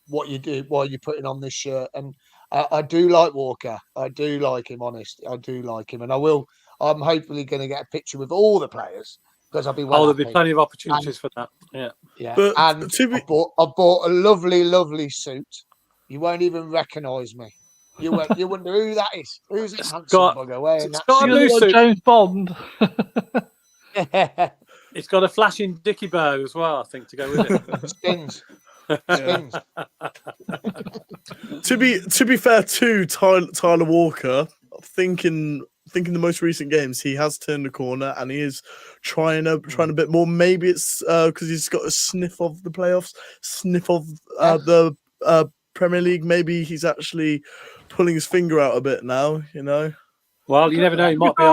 what you do, why are you putting on this shirt? And I do like Walker. I do like him, honest. I do like him, and I'm hopefully going to get a picture with all the players because I'll be there'll be plenty of opportunities for that. Yeah. But and I bought a lovely suit. You won't even recognise me. You wonder who that is. Who's this handsome bugger wearing that? Got a blue suit. James Bond. It's got a flashing dicky bow as well, I think, to go with it. Spins. To be fair to Tyler Walker, thinking think in the most recent games he has turned the corner and he is trying a bit more. Maybe it's because he's got a sniff of the playoffs, sniff of the Premier League. Maybe he's actually pulling his finger out a bit now. Well, you never know. He might be.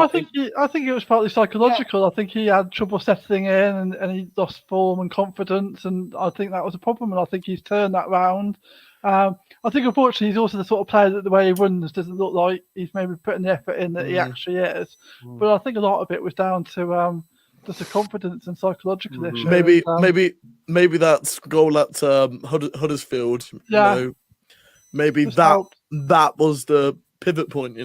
I think it was partly psychological. I think he had trouble settling in, and he lost form and confidence, and I think that was a problem. And I think he's turned that round. I think, unfortunately, he's also the sort of player that the way he runs doesn't look like he's maybe putting the effort in that he actually is. But I think a lot of it was down to just a confidence and psychological issue. Maybe that goal at Huddersfield. Maybe that was the pivot point.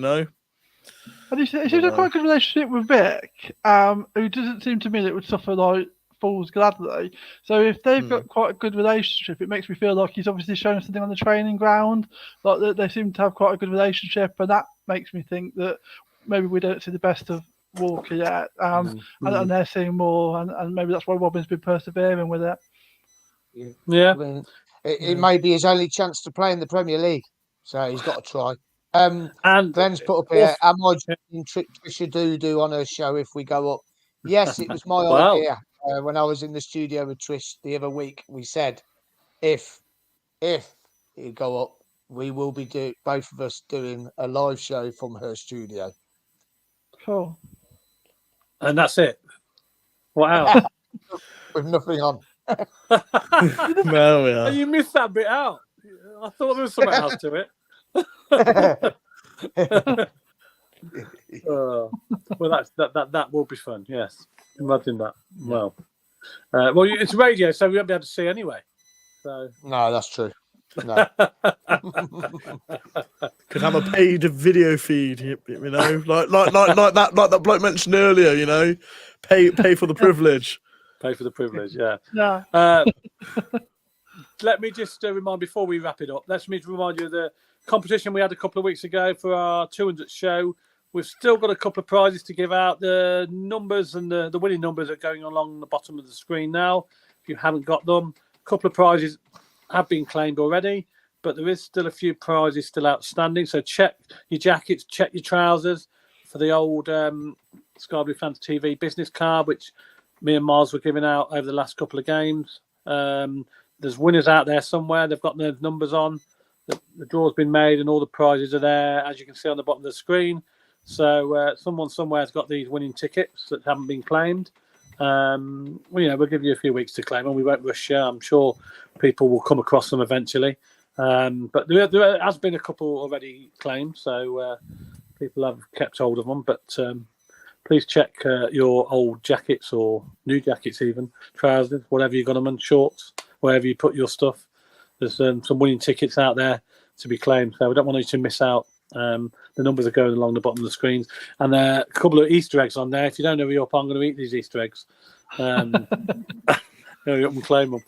And he seems to have quite a good relationship with Vic, who doesn't seem to me that would suffer like fools gladly. So if they've got quite a good relationship, it makes me feel like he's obviously shown something on the training ground. Like they seem to have quite a good relationship, and that makes me think that maybe we don't see the best of Walker yet, and they're seeing more, and maybe that's why Robin's been persevering with it. Yeah, I mean, it may be his only chance to play in the Premier League, so he's got to try. And Glenn's put up here, am I joining Trisha do on her show if we go up? Yes, it was my idea. When I was in the studio with Trish the other week, we said, if you go up, we will be both of us doing a live show from her studio. Cool. And that's it. Wow. With nothing on. Well, yeah. You missed that bit out. I thought there was something else to it. Well, that will be fun. Yes, imagine that. Well, it's radio, so we won't be able to see anyway. So no, that's true. No. Could have a paid video feed, like that bloke mentioned earlier. Pay for the privilege. Pay for the privilege. Yeah. Yeah. Let me just remind before we wrap it up. Let me remind you of the competition we had a couple of weeks ago for our 200th show. We've still got a couple of prizes to give out. The numbers and the winning numbers are going along the bottom of the screen now. If you haven't got them, a couple of prizes have been claimed already, but there is still a few prizes still outstanding. So check your jackets, check your trousers for the old Sky Blue Fans TV business card, which me and Miles were giving out over the last couple of games. There's winners out there somewhere. They've got their numbers on. The draw's been made and all the prizes are there, as you can see on the bottom of the screen. So someone somewhere has got these winning tickets that haven't been claimed. We'll give you a few weeks to claim them. We won't rush you. I'm sure people will come across them eventually. But there has been a couple already claimed, so people have kept hold of them. But please check your old jackets or new jackets, even trousers, whatever you got them, and shorts, wherever you put your stuff. There's some winning tickets out there to be claimed, so we don't want you to miss out. The numbers are going along the bottom of the screens, and there are a couple of Easter eggs on there. If you don't know you're up, I'm going to eat these Easter eggs. Hurry up and claim them.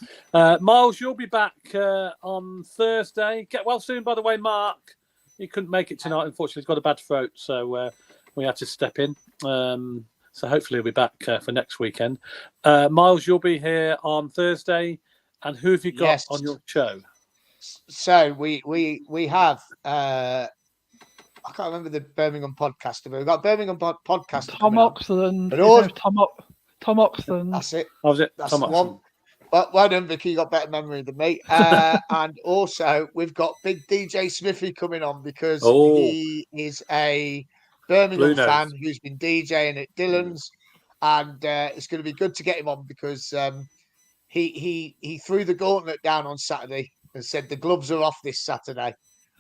Miles, you'll be back on Thursday. Get well soon, by the way, Mark. He couldn't make it tonight, unfortunately. He's got a bad throat, so we had to step in. So hopefully he'll be back for next weekend. Miles, you'll be here on Thursday. And who have you got on your show? So we have I can't remember the Birmingham podcaster, but we've got Birmingham podcaster. Tom Oxley. Tom Oxley. That's it. That was it. That's Tom the one. Well done, Vicky. You got better memory than me. And also we've got big DJ Smithy coming on because he is a Birmingham fan who's been DJing at Dillon's, and it's going to be good to get him on because he threw the gauntlet down on Saturday and said the gloves are off this Saturday.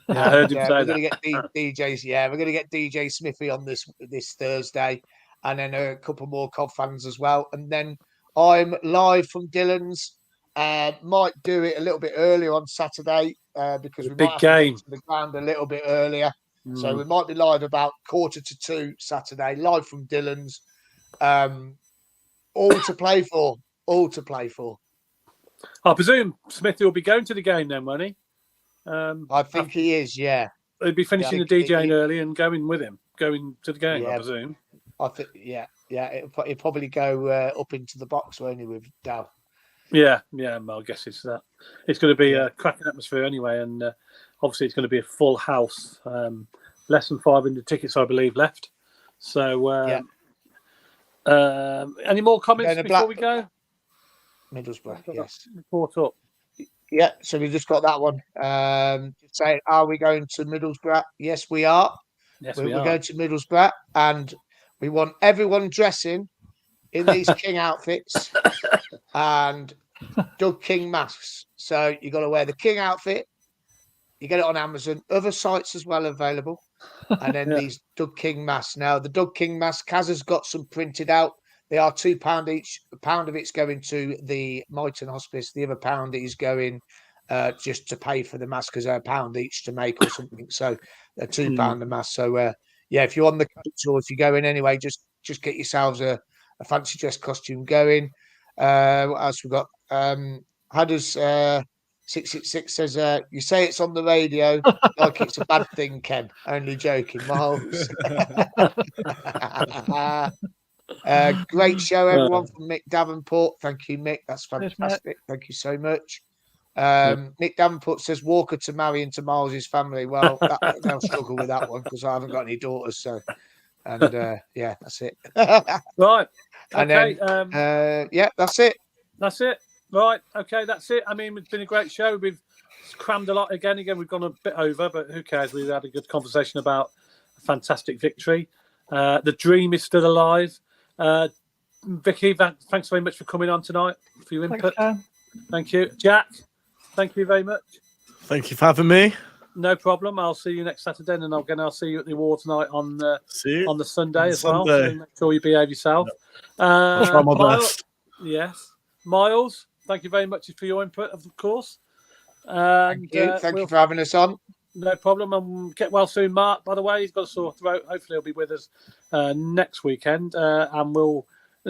Yeah, I heard him say we're that. going to get DJs. Yeah, we're going to get DJ Smithy on this Thursday, and then a couple more Cov fans as well. And then I'm live from Dillon's. Might do it a little bit earlier on Saturday because we might have to get to the ground a little bit earlier. So we might be live about 1:45 Saturday, live from Dillon's. All to play for. All to play for. I presume Smithy will be going to the game then, won't he? I think he is, yeah. He'll be finishing the DJing early and going with him, going to the game, I presume. I think, yeah. He'll probably go up into the box, won't he, with Dal? Yeah. My guess is that. It's going to be a cracking atmosphere anyway, and obviously it's going to be a full house. Less than 500 tickets, I believe, left. So, any more comments before we go? Middlesbrough, yes. Report up. Yeah, so we just got that one. Say, are we going to Middlesbrough? Yes, we are. Yes, we're are. going to Middlesbrough, and we want everyone dressing in these King outfits and Doug King masks. So you got to wear the King outfit. You get it on Amazon, other sites as well available, and then these Doug King masks. Now the Doug King mask, Kaz has got some printed out. They are £2 each. A pound of it's going to the Myton Hospice. The other pound is going just to pay for the mask, because they're £1 each to make or something. So they're £2 a mask. So if you're on the coach or if you're going anyway, just get yourselves a fancy dress costume going. What else we got? How does 666 says you say it's on the radio like it's a bad thing, Ken? Only joking, Miles. Great show, everyone, from Mick Davenport. Thank you, Mick. That's fantastic. Thank you so much. Mick Davenport says Walker to marry into Miles's family. Well, they'll struggle with that one because I haven't got any daughters. So, and that's it. Right. And okay. Then, that's it. That's it. Right. Okay. That's it. I mean, it's been a great show. We've crammed a lot again. We've gone a bit over, but who cares? We've had a good conversation about a fantastic victory. The dream is still alive. Vicky, thanks very much for coming on tonight, for your input. Thank you. Jack, thank you very much. Thank you for having me. No problem. I'll see you next Saturday, and I'll see you at the awards night on the Sunday as well. So make sure you behave yourself. I'll try my best. Yes. Miles, thank you very much for your input, of course. Thank you. Thank you for having us on. No problem. And get well soon, Mark, by the way. He's got a sore throat. Hopefully he'll be with us next weekend. And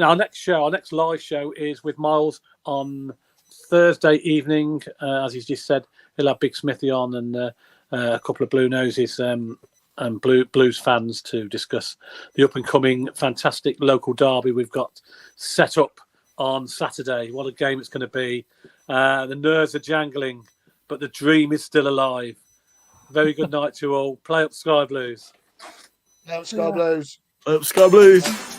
our next live show is with Miles on Thursday evening. As he's just said, he'll have Big Smithy on and a couple of Blue Noses and Blues fans to discuss the up-and-coming fantastic local derby we've got set up on Saturday. What a game it's going to be. The nerves are jangling, but the dream is still alive. Very good night to you all. Play up Sky Blues. Play up Sky Blues. Play up Sky Blues.